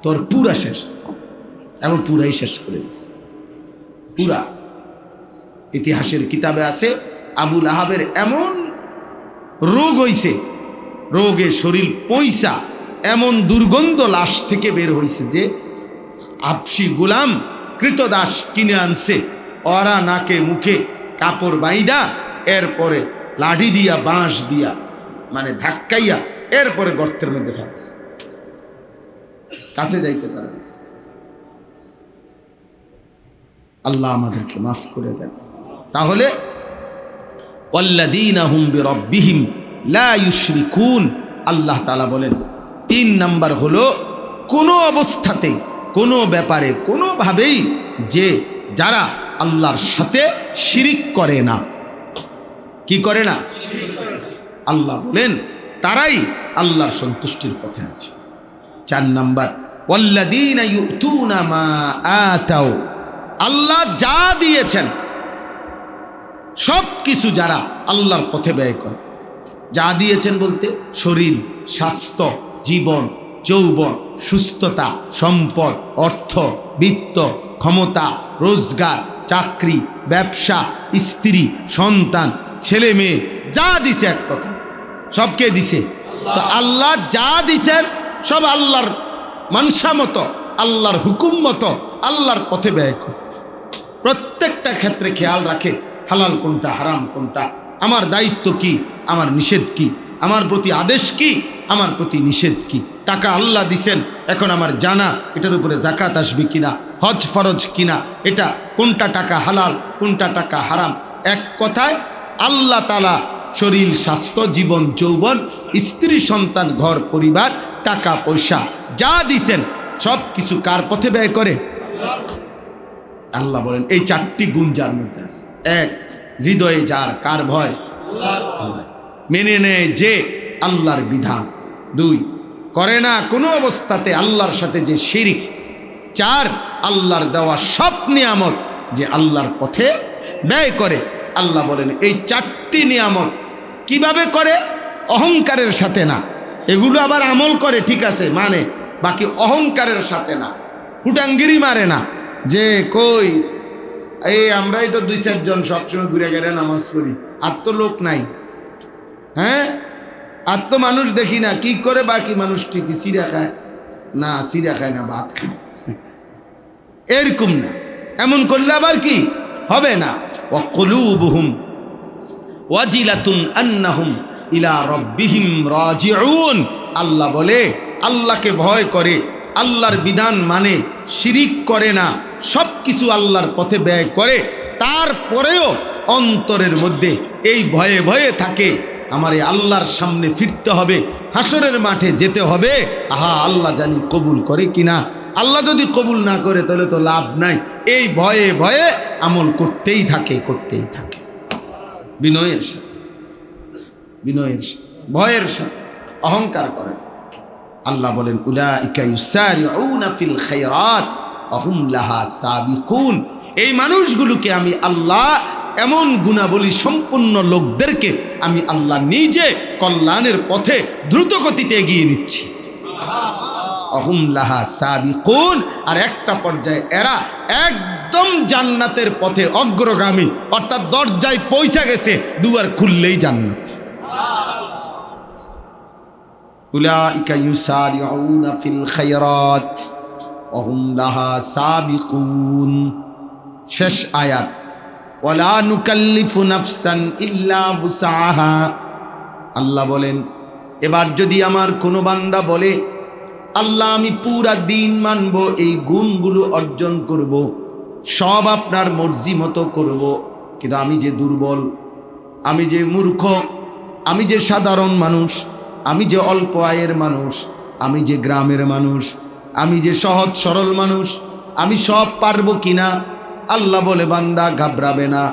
তোর পুরা শেষ, এবং পুরাই শেষ করে দিচ্ছে পুরা। ইতিহাসের কিতাবে আছে আবুল আহাবের এমন রোগ হইছে, রোগে শরীর পয়সা, এমন দুর্গন্ধ লাশ থেকে বের হইছে যে আবশি গোলাম কৃতদাস কিনে আনছে, ওরা নাকে মুখে কাপড় বাইদা, এরপরে লাঠি দিয়া, বাঁশ দিয়া, মানে ধাক্কাইয়া, এরপরে গর্তের মধ্যে ফেলাস, কাছে যাইতে পারে না। আল্লাহ আমাদেরকে মাফ করে দেন। তাহলে ওয়াল্লাযীনা হুম বিরাব্বিহিম লা ইউশরিকুন, আল্লাহ তাআলা বলেন 3 নাম্বার হলো কোনো অবস্থাতেই, কোনো ব্যাপারে, কোনোভাবেই যে যারা আল্লাহর সাথে শিরিক করে না। কি করে না? আল্লাহ বলেন তারাই আল্লাহর সন্তুষ্টির পথে আছে। 4 নাম্বার, ওয়াল্লাযীনা ইউতুনা মা আতাও, আল্লাহ যা দিয়েছেন সব কিছু যারা আল্লাহর পথে ব্যয় করে, যা দিয়েছেন বলতে শরীর, স্বাস্থ্য, জীবন, যৌবন, সুস্থতা, সম্পদ, অর্থ, বিত্ত, ক্ষমতা, রোজগার, চাকরি, ব্যবসা, স্ত্রী, সন্তান, ছেলে মেয়ে, যা দিছে, এক কথা সবকে দিছে। তো আল্লাহ যা দিছেন সব আল্লাহর মানসা মতো, আল্লাহর হুকুম মতো, আল্লাহর পথে ব্যয় করে। প্রত্যেকটা ক্ষেত্রে খেয়াল রাখে হালাল কোনটা, হারাম কোনটা, আমার দায়িত্ব কি, আমার নিষেধ কি, আমার প্রতি আদেশ কি, আমার প্রতি নিষেধ কি। টাকা আল্লাহ দিছেন, এখন আমার জানা এটার উপরে জাকাত আসবে কিনা, হজ ফরজ কিনা, এটা কোনটা টাকা হালাল, কোনটা টাকা হারাম। এক কথায় আল্লাহ তাআলা শরীর, স্বাস্থ্য, জীবন, যৌবন, স্ত্রী, সন্তান, ঘর পরিবার, টাকা পয়সা যা দিছেন সব কিছু কার পথে ব্যয় করে? আল্লাহ বলেন এই 4টি গুণ যার মধ্যে আছে। 1, হৃদয়ে যার কার ভয়, আল্লাহ, মেনে নেয় যে আল্লাহর বিধান। 2, করে না কোনো অবস্থাতে আল্লাহর সাথে যে শিরিক। 4, আল্লাহর দেওয়া সব নিয়ামত যে আল্লাহর পথে ব্যয় করে। আল্লাহ বলেন এই 4টি নিয়ামত কিভাবে করে? অহংকারের সাথে না, এগুলো আবার আমল করে, ঠিক আছে, মানে বাকি অহংকারের সাথে না, ফুটাঙ্গিরি মারে না যে কই এই আমরাই তো 2-4 জন সবসময় ঘুরে গেলে নামাজ পড়ি, আর তো লোক নাই। হ্যাঁ, আর তো মানুষ দেখি না, কি করে বাকি মানুষ ঠিকই চিড়া খায় না, চিড়া খায় না, ভাত খায়, এরকম না। এমন করলে আবার কি হবে না। ওয়াকুলুবুহুম ওয়াজিলাতুন আন্নাহুম ইলা রাব্বিহিম রাজিউন। আল্লাহ বলে আল্লাহকে ভয় করে, আল্লাহর বিধান মানে, শিরিক করে না, সব কিছু আল্লাহর পথে ব্যয় করে, তারপরেও অন্তরের মধ্যে এই ভয়ে ভয়ে থাকে আমার এই আল্লাহর সামনে ফিরতে হবে, হাসরের মাঠে যেতে হবে। আহা, আল্লাহ জানি কবুল করে কিনা। আল্লাহ যদি কবুল না করে তাহলে তো লাভ নাই। এই ভয়ে ভয়ে আমল করতেই থাকে, করতেই থাকে, বিনয়ের সাথে, বিনয়ের সাথে, ভয়ের সাথে, অহংকার করে। আল্লাহ বলেন উলাইকা ইউসারিউনা ফিল খায়রাত ওয়া হুম লাহা সাবিকুন। এই মানুষগুলোকে আমি আল্লাহ, এমন গুণাবলী সম্পন্ন লোকদেরকে আমি আল্লাহ নিজে কল্যাণের পথে দ্রুত গতিতে এগিয়ে নিচ্ছি। ওয়া হুম লাহা সাবিকুন। আর একটা পর্যায়ে এরা একদম জান্নাতের পথে অগ্রগামী, অর্থাৎ দরজায় পৌঁছে গেছে, দুয়ার খুললেই জান্নাত। উলাইকা ইউসারিউনা ফিল খায়রাত ওয়া হুম লাহা সাবিকুন। শেষ আয়াত, ওয়ালা নুকাল্লিফু নাফসান ইল্লা উসআহা। আল্লাহ বলেন এবার যদি আমার কোনো বান্দা বলে আল্লাহ আমি পুরা দিন মানব, এই গুণগুলো অর্জন করব, সব আপনার মর্জি মতো করব, কিন্তু আমি যে দুর্বল, আমি যে মূর্খ, আমি যে সাধারণ মানুষ, আমি যে অল্প আয়ের মানুষ, আমি যে গ্রামের মানুষ, আমি যে সহজ সরল মানুষ, আমি সব পারবো কিনা? আল্লাহ বলে বান্দা ঘাবড়াবে না।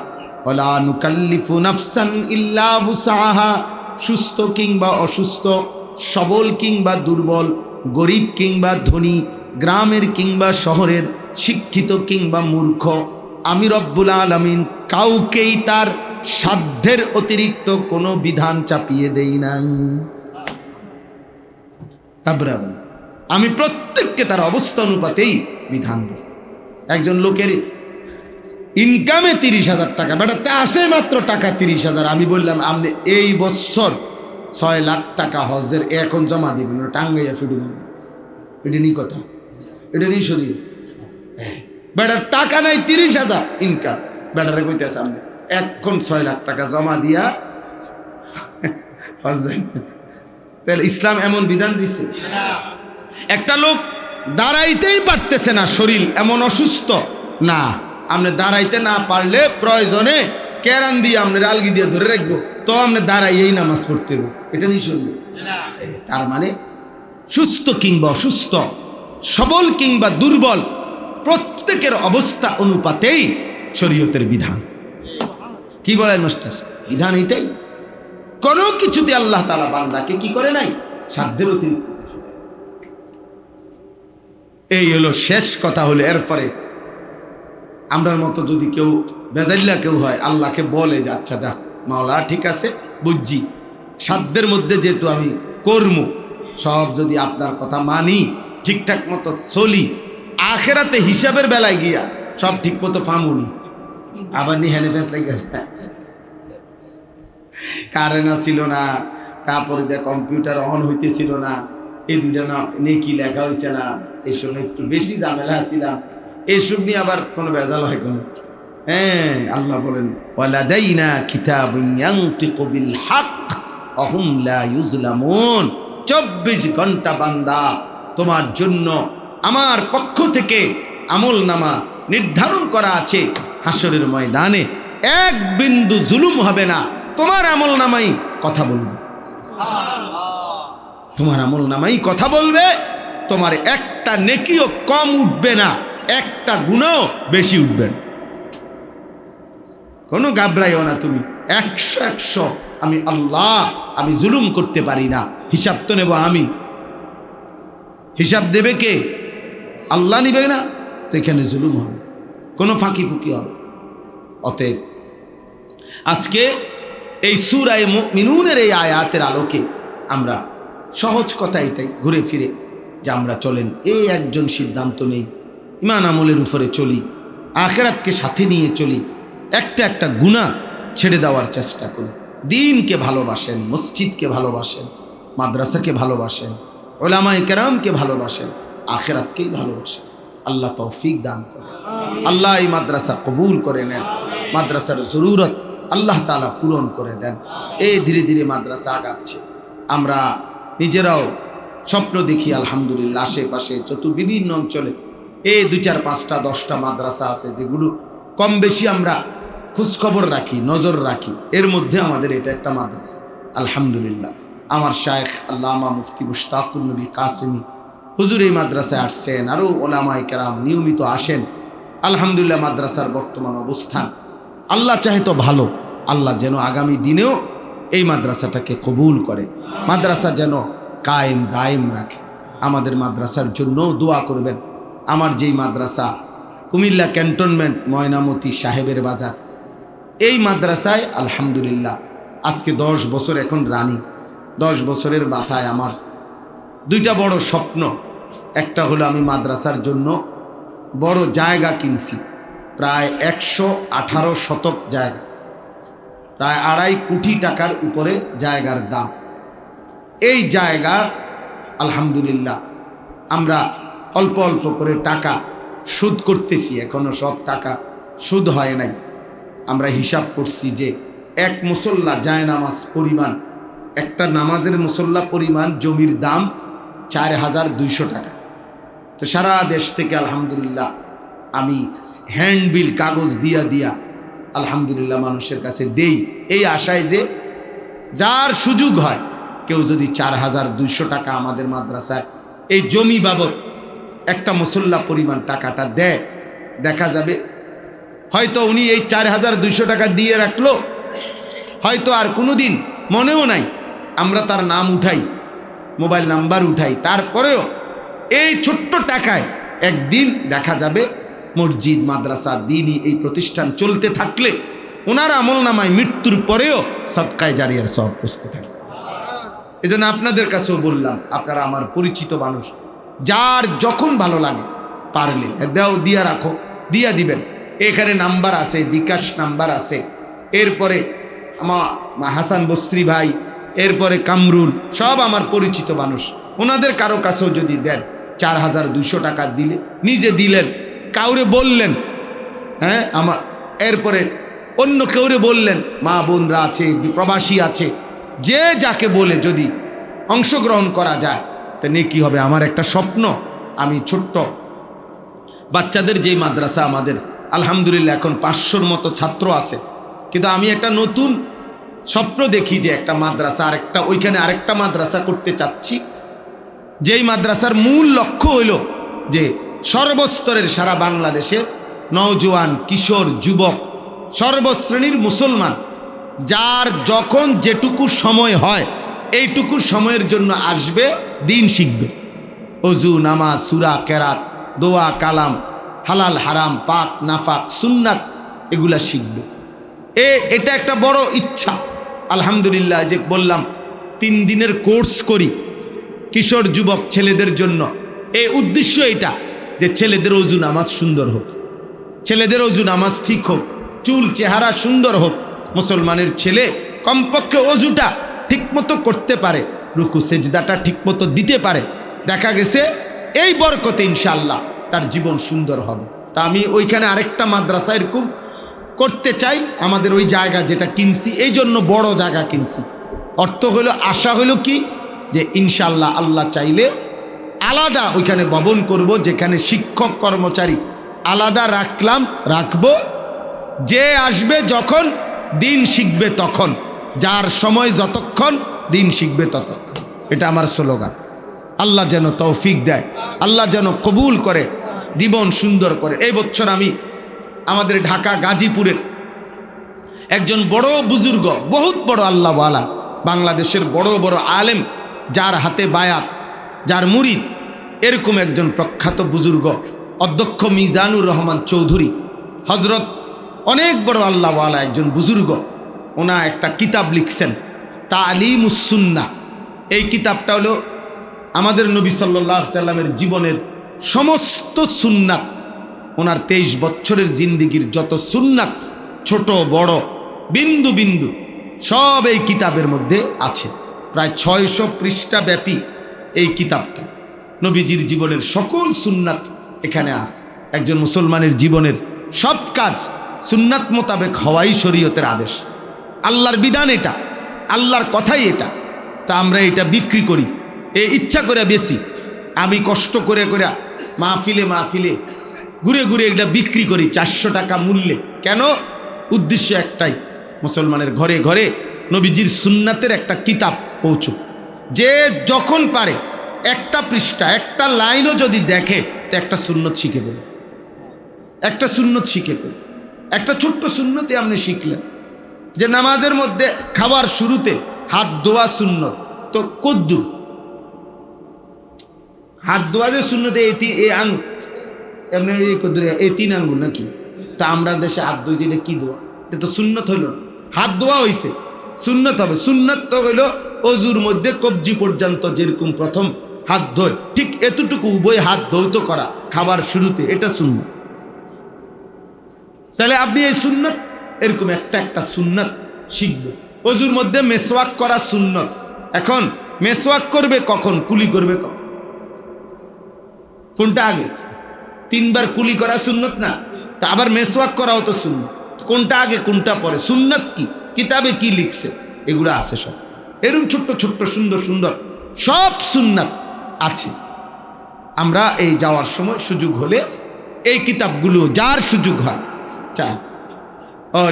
ওয়ালা নুকাল্লিফু নাফসান ইল্লা উসআহা। সুস্থ কিংবা অসুস্থ, সবল কিংবা দুর্বল, গরিব কিংবা ধনী, গ্রামের কিংবা শহরের, শিক্ষিত কিংবা মূর্খ, আমি রব্বুল আলামিন কাউকেই তার সাধ্যের অতিরিক্ত কোনো বিধান চাপিয়ে দেই নাই। ঘাবড়াবে না, আমি প্রত্যেককে তার অবস্থা অনুপাতেই বিধান দিই। একজন লোকের ইনকামে 30,000 টাকা, বেটাতে আসে মাত্র টাকা 30,000, আমি বললাম আপনি এই বছর 6 লাখ টাকা হজের এখন জমা দিবেন, টাঙ্গাইয়া ফিরবেন, এটা নিয়ে কথা, এটা নিয়ে সরিয়ে। বেটার টাকা নাই, 30,000 ইনকাম, বেটারে কইতেছে আপনি এখন 6 লাখ টাকা জমা দিয়া হজ। তাহলে ইসলাম এমন বিধান দিছে? একটা লোক দাঁড়াইতেই পারতেছে না, শরীর এমন অসুস্থ, না আপনি দাঁড়াইতে না পারলে প্রয়োজনে কেরান দিয়ে আপনার আলগি দিয়ে ধরে রাখবো, তো আপনি দাঁড়াইয়েই নামাজ পড়তে হবে, এটা নিয়ে শুনবো। তার মানে সুস্থ কিংবা অসুস্থ, সবল কিংবা দুর্বল, প্রত্যেকের অবস্থা অনুপাতেই শরীয়তের বিধান। কি বলেন মাস্টার? বিধান এটাই। কোনো কিছুতে আল্লাহ তাআলা বান্দাকে কি করে নাই, সাধ্যের অতিরিক্ত। এই হলো শেষ কথা। হলো এরপরে আমরার মতো যদি কেউ বেজাল্লা কেউ হয়, আল্লাহকে বলে যে আচ্ছা যা মাওলা ঠিক আছে বুঝছি, সাধ্যের মধ্যে যেহেতু আমি কর্ম সব যদি আপনার কথা মানি, ঠিকঠাক মতো চলি, আখেরাতে হিসাবের বেলায় গিয়া সব ঠিক মতো ফামুনি, আবার নিহানে ফেস লেগেছে, কারেন্ট ছিল না, তারপরে দেখ কম্পিউটার অন হইতেছিল না, এই দুইটা না নেকি লেখা হয়েছে না, এই সময় একটু বেশি ঝামেলা ছিলাম, এইসব নিয়ে আবার কোনো বেজাল হয় কোনো। হ্যাঁ, আল্লাহ বলেন ওয়ালাদাইনা কিতাবুন ইয়ানতিকু বিল হক ওয়া হুম লা ইউজলামুন। 24 ঘন্টা বান্দা তোমার জন্য আমার পক্ষ থেকে আমলনামা নির্ধারণ করা আছে। হাসরের ময়দানে এক বিন্দু জুলুম হবে না, তোমার আমলনামাই কথা বলবে, তোমার আমলনামাই কথা বলবে, তোমার একটা নেকিও কম উঠবে না, একটা গুনাহও বেশি উঠবে না। কোনো ঘাবড়াইও না তুমি, 100 আমি আল্লাহ, আমি জুলুম করতে পারি না, হিসাব তো নেব আমি। হিসাব দেবে কে? আল্লাহ নিবে না, তো এখানে জুলুম হবে, কোনো ফাঁকি ফুকি হবে। অতএব আজকে এই সূরা মুমিনুনের এই আয়াতের আলোকে আমরা সহজ কথা এটাই ঘুরে ফিরে যে আমরা চলেন এই একজন সিদ্ধান্ত নেই, ইমান আমলের উপরে চলি, আখিরাতকে সাথে নিয়ে চলি, একটা একটা গুনাহ ছেড়ে দেওয়ার চেষ্টা করি, দ্বীনকে ভালোবাসেন, মসজিদকে ভালোবাসেন, মাদ্রাসাকে ভালোবাসেন, উলামায়ে কেরামকে ভালোবাসেন, আখিরাতকেই ভালোবাসেন। আল্লাহ তৌফিক দান করেন, আল্লাহ এই মাদ্রাসা কবুল করে নেন, মাদ্রাসার জরুরত আল্লাহ তাআলা পূরণ করে দেন। এই ধীরে ধীরে মাদ্রাসা আগাচ্ছে, আমরা নিজেরাও স্বপ্ন দেখি আলহামদুলিল্লাহ। আশেপাশে বিভিন্ন অঞ্চলে এই 2, 4, 5টা 10টা মাদ্রাসা আছে যেগুলো কম বেশি আমরা খোঁজখবর রাখি, নজর রাখি। এর মধ্যে আমাদের এটা একটা মাদ্রাসা আলহামদুলিল্লাহ। আমার শায়েখ আল্লামা মুফতি মুশতাকুর নবী কাসেমি হুজুর এই মাদ্রাসায় আসছেন, আরও ওলামায়ে কেরাম নিয়মিত আসেন। আলহামদুলিল্লাহ মাদ্রাসার বর্তমান অবস্থান আল্লাহ চাহে তো ভালো, আল্লাহ যেন আগামী দিনেও এই মাদ্রাসাটাকে কবুল করে, মাদ্রাসা যেন কায়েম দায়েম রাখে। আমাদের মাদ্রাসার জন্য দোয়া করবেন। আমার যেই মাদ্রাসা কুমিল্লা ক্যান্টনমেন্ট ময়নামতি সাহেবের বাজার, এই মাদ্রাসায় আলহামদুলিল্লাহ আজকে 10 বছর এখন রানিং। 10 বছরের মাথায় আমার 2টা বড় স্বপ্ন। একটা হলো আমি মাদ্রাসার জন্য বড় জায়গা কিনছি, প্রায় 118 শতক জায়গা, প্রায় 2.5 কোটি টাকার উপরে জায়গার দাম। এই জায়গা আলহামদুলিল্লাহ আমরা অল্প অল্প করে টাকা সুদ করতেছি, এখনো সব টাকা সুদ হয় নাই। আমরা হিসাব করছি যে এক মুসল্লা জায়নামাজ পরিমাণ, একটা নামাজের মুসল্লা পরিমাণ জমির দাম 4200 টাকা। তো সারা দেশ থেকে আলহামদুলিল্লাহ আমি হ্যান্ডবিল কাগজ দিয়া আলহামদুলিল্লাহ মানুষের কাছে দেই, এই আশায় যে যার সুযোগ হয় কেউ যদি 4200 টাকা আমাদের মাদ্রাসায় এই জমি বাবদ একটা মুসল্লা পরিমাণ টাকাটা দেয়, দেখা যাবে হয়তো উনি এই 4200 টাকা দিয়ে রাখলো, হয়তো আর কোনোদিন মনেও নাই আমরা তার নাম উঠাই, মোবাইল নাম্বার উঠাই, তারপরেও এই ছোট্ট টাকায় একদিন দেখা যাবে মসজিদ মাদ্রাসা দ্বীনি এই প্রতিষ্ঠান চলতে থাকলে ওনার আমলনামায় মৃত্যুর পরেও সদকায়ে জারিয়ার সওয়াব পৌঁছতে থাকে। এজন্য আপনাদের কাছেও বললাম, আপনারা আমার পরিচিত মানুষ, যার যখন ভালো লাগে পারলে দাও, দিয়া রাখো, দিয়া দিবেন। এখানে নাম্বার আছে, বিকাশ নাম্বার আছে, এরপরে আমার হাসান বস্রি ভাই, এরপরে কামরুল, সব আমার পরিচিত মানুষ। ওনাদের কারো কাছেও যদি দেন 4200 টাকা দিলে, নিজে দিলেন, কাউরে বললেন, হ্যাঁ আমার, এরপরে অন্য কেউরে বললেন, মা বোনরা আছে, প্রবাসী আছে, যে যাকে বলে যদি অংশগ্রহণ করা যায় তা নেকি হবে। আমার একটা স্বপ্ন, আমি ছোট্ট বাচ্চাদের যেই মাদ্রাসা আমাদের আলহামদুলিল্লাহ এখন 500-র মতো ছাত্র আছে, কিন্তু আমি একটা নতুন স্বপ্ন দেখি যে একটা মাদ্রাসা আরেকটা, ওইখানে আরেকটা মাদ্রাসা করতে চাচ্ছি, যেই মাদ্রাসার মূল লক্ষ্য হইল যে সর্বস্তরের সারা বাংলাদেশের নওজোয়ান, কিশোর, যুবক, সর্বশ্রেণীর মুসলমান যার যখন যেটুকু সময় হয় এইটুকু সময়ের জন্য আসবে, দিন শিখবে, অজু, নামাজ, সূরা, কেরাত, দোয়া, কালাম, হালাল হারাম, পাক নাফাক, সুন্নাত, এগুলা শিখবে। এটা একটা বড় ইচ্ছা আলহামদুলিল্লাহ। যে বললাম 3 দিনের কোর্স করি কিশোর যুবক ছেলেদের জন্য, এই উদ্দেশ্য এটা যে ছেলেদের অজু নামাজ সুন্দর হোক, ছেলেদের অজু নামাজ ঠিক হোক, চুল চেহারা সুন্দর হোক, মুসলমানের ছেলে কমপক্ষে অজুটা ঠিকমতো করতে পারে, রুকু সেজদাটা ঠিকমতো দিতে পারে, দেখা গেছে এই বরকতে ইনশাআল্লাহ তার জীবন সুন্দর হবে। তা আমি ওইখানে আরেকটা মাদ্রাসা এরকম করতে চাই। আমাদের ওই জায়গা যেটা কিনছি, এই জন্য বড় জায়গা কিনছি, অর্থ হলো, আশা হলো কি যে ইনশাআল্লাহ আল্লাহ চাইলে আলাদা ওইখানে ভবন করব, যেখানে শিক্ষক কর্মচারী আলাদা রাখবো, যে আসবে যখন দিন শিখবে তখন, যার সময় যতক্ষণ দিন শিখবে ততক্ষণ। এটা আমার স্লোগান। আল্লাহ যেন তৌফিক দেয়, আল্লাহ যেন কবুল করে, জীবন সুন্দর করে। এই বছর আমি আমাদের ঢাকা গাজীপুরের একজন বড় বুজুর্গ, বহুত বড় আল্লাহওয়ালা, বাংলাদেশের বড় বড় আলেম, যার হাতে বায়াত, যার মুরিদ, এরকম একজন প্রখ্যাত বুজুর্গ অধ্যক্ষ মিজানুর রহমান চৌধুরী হজরত, অনেক বড় আল্লাহওয়ালা একজন বুজুর্গ। ওনা একটা কিতাব লিখছেন তালিমুস সুন্নাহ। এই কিতাবটা হলো আমাদের নবী সাল্লাল্লাহু আলাইহি সাল্লামের জীবনের সমস্ত সুন্নাত, ওনার 23 বছরের জিন্দিগির যত সুন্নাত ছোট বড় বিন্দু বিন্দু সব এই কিতাবের মধ্যে আছে। প্রায় 600 পৃষ্ঠা ব্যাপী এই কিতাবটা। নবীজির জীবনের সকল সুন্নাত এখানে আছে। একজন মুসলমানের জীবনের সব কাজ সুন্নাত মোতাবেক হওয়াই শরীয়তের আদেশ। আল্লাহর বিধান এটা, আল্লাহর কথাই এটা। তা আমরা এটা বিক্রি করি, ইচ্ছা করে বেশি। আমি কষ্ট করে করে মাহফিলে মাহফিলে ঘুরে ঘুরে এটা বিক্রি করি 400 টাকা মূল্যে। কেন? উদ্দেশ্য একটাই, মুসলমানের ঘরে ঘরে নবীজির সুন্নাতের একটা কিতাব পৌঁছুক। যে যখন পারে একটা পৃষ্ঠা একটা লাইনও যদি দেখে তো একটা সুন্নত শিখে পেল, একটা সুন্নত শিখে পেল। একটা ছোট্ট সুন্নতে আপনি শিখলেন যে নামাজের মধ্যে খাবার শুরুতে হাত ধোয়া সুন্নত, তো কদ্দুর হাত ধোয়া যে সুন্নতে এই 3 আঙ্গুল নাকি? তা আমরা দেশে হাত ধুই, যেটা কি ধোয়া? এটা তো সুন্নত হইল না, হাত ধোয়া হয়েছে, সুন্নত হবে। সুন্নত তো হইল অজুর মধ্যে কবজি পর্যন্ত যেরকম প্রথম হাত ধোয়, ঠিক এতটুকু উভয় হাত ধৌত করা খাবার শুরুতে, এটা সুন্নত। তাহলে আপনি এই সুন্নত এরকম একটা একটা সুন্নত শিখবে। অজুর মধ্যে মেসওয়াক করা সুন্নত। এখন মেসওয়াক করবে কখন, কুলি করবে কখন? কোনটা আগে? 3 বার কুলি করা সুন্নত না? তা আবার মেসওয়াক করাও তো সুন্নত। কোনটা আগে কোনটা পরে? সুন্নত কি, কিতাবে কি লিখছে, এগুলো আছে সব। এরকম ছোট্ট ছোট্ট সুন্দর সুন্দর সব সুন্নাত আছে। আমরা এই যাওয়ার সময় সুযোগ হলে এই কিতাবগুলো যার সুযোগ হয়,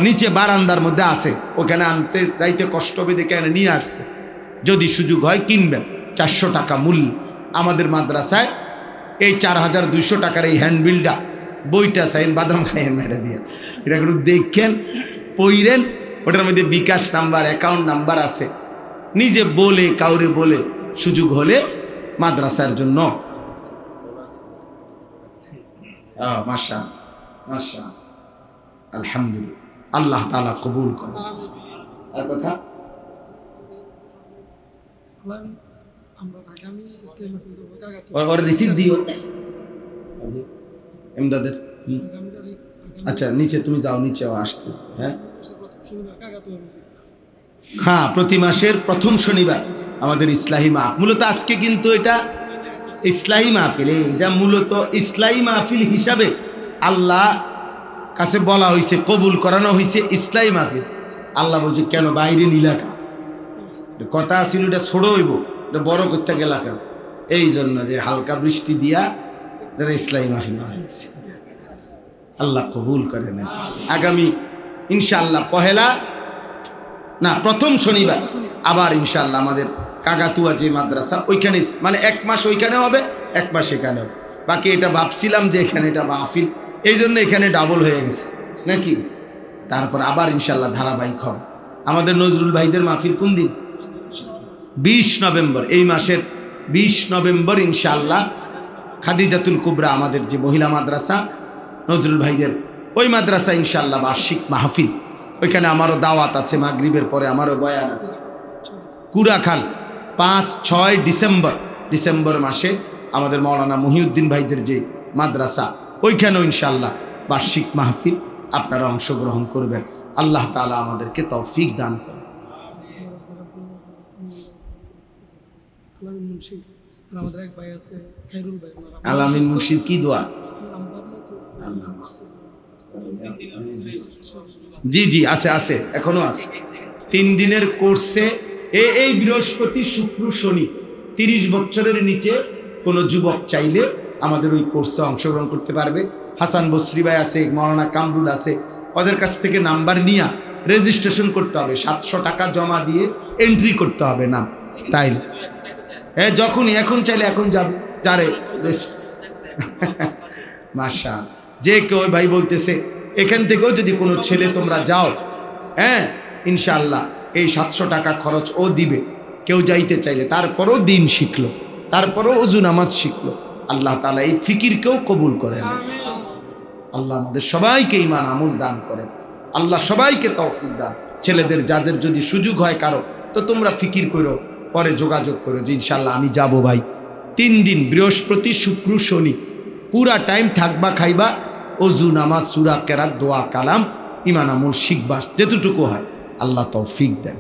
নিচে বারান্দার মধ্যে আছে, ওখানে আনতে যাইতে কষ্ট হবে দেখে এনে নিয়ে আসছে। যদি সুযোগ হয় কিনবেন, 400 টাকা মূল্য। আমাদের মাদ্রাসায় এই 4200 টাকার এই হ্যান্ডবিলটা বইটা চাইন বাদাম খাইয়েন মেটা দিয়ে, এটা একটু দেখেন পইরেন। ওটার মধ্যে বিকাশ নাম্বার অ্যাকাউন্ট নাম্বার আছে। নিজে বলে কাউরে বলে সুযোগ হলে মাদ্রাসার জন্য। মাশা মাশা আলহামদুলিল্লাহ, আল্লাহ তাআলা কবুল করেন। আর কথা ওর রিসিভ দিও এমদাদের। আচ্ছা নিচে তুমি যাও, নিচেও আসতে। হ্যাঁ, প্রতি মাসের প্রথম শনিবার আমাদের ইসলাহি মাহফিল। মূলত আজকে কিন্তু এটা ইসলাহি মাহফিল, এটা মূলত ইসলাহি মাহফিল হিসাবে আল্লাহ কাছে বলা হয়েছে, কবুল করানো হয়েছে ইসলাহি মাহফিল। আল্লাহ বলছে কেন বাইরে নিলাকা, কথা ছিল এটা ছোট হইব, এটা বড় করতে গেলা কেন? এই জন্য যে হালকা বৃষ্টি দিয়া এটা ইসলাহি মাহফিল বানাইছে। আল্লাহ কবুল করে নেন। আগামী ইনশাআল্লাহ প্রথম শনিবার আবার ইনশাআল্লাহ আমাদের কাকাতুয়া যে মাদ্রাসা, ওইখানে মানে 1 মাস ওইখানে হবে, 1 মাস এখানে হবে। বাকি এটা ভাবছিলাম যে এখানে এটা মাহফিল, এই জন্য এখানে ডাবল হয়ে গেছে নাকি। তারপর আবার ইনশাআল্লাহ ধারাবাহিক হবে। আমাদের নজরুল ভাইদের মাহফিল কোন দিন? 20 নভেম্বর, এই মাসের 20 নভেম্বর ইনশাআল্লাহ খাদিজাতুল কুবরা আমাদের যে মহিলা মাদ্রাসা নজরুল ভাইদের, ওই মাদ্রাসা ইনশাআল্লাহ বার্ষিক মাহফিল। ওইখানে আমারও দাওয়াত আছে, মাগরিবের পরে আমারও বয়ান আছে। কুড়াখাল 5-6 ডিসেম্বর মাসে আমাদের মাওলানা মহিউদ্দিন ভাইদের যে মাদ্রাসা, ওইখানেও ইনশাআল্লাহ বার্ষিক মাহফিল। আপনারা অংশগ্রহণ করবেন। আল্লাহ তাআলা আমাদেরকে তৌফিক দান করেন। আলামিন মুর্শিদ কি দোয়া? জি জি আছে আছে, এখনো আছে। 3 দিনের কোর্সে এই বৃহস্পতি শুক্র শনি 30 বছরের নিচে কোনো যুবক চাইলে আমাদের ওই কোর্সে অংশগ্রহণ করতে পারবে। হাসান বসরি ভাই আছে, মাওলানা কামরুল আছে, ওদের কাছ থেকে নাম্বার নিয়ে রেজিস্ট্রেশন করতে হবে। 700 টাকা জমা দিয়ে এন্ট্রি করতে হবে নাম। তাই হ্যাঁ, যখনই এখন চাইলে এখন যাবে, যারে মাশা যে কেউ ভাই বলতেছে এখান থেকেও যদি কোনো ছেলে তোমরা যাও, হ্যাঁ ইনশাআল্লাহ এই 700 টাকা খরচ ও দিবে। কেউ যাইতে চাইলে তারপরও দিন শিখলো, তারপরও ওযু নামাজ শিখলো। আল্লাহ তাআলা এই ফিকিরকেও কবুল করেন। আল্লাহ আমাদের সবাইকে ঈমান আমল দান করেন। আল্লাহ সবাইকে তৌফিক দান। ছেলেদের যাদের যদি সুযোগ হয় কারো, তো তোমরা ফিকির করো, পরে যোগাযোগ করো যে ইনশাআল্লাহ আমি যাব ভাই, 3 দিন বৃহস্পতি শুক্র শনি পুরা টাইম থাকবা খাইবা অজু নামাজ সূরা কেরাত দোয়া কালাম ইমান আমল শিখবা যেতটুকু হয়। আল্লাহ তৌফিক দেন।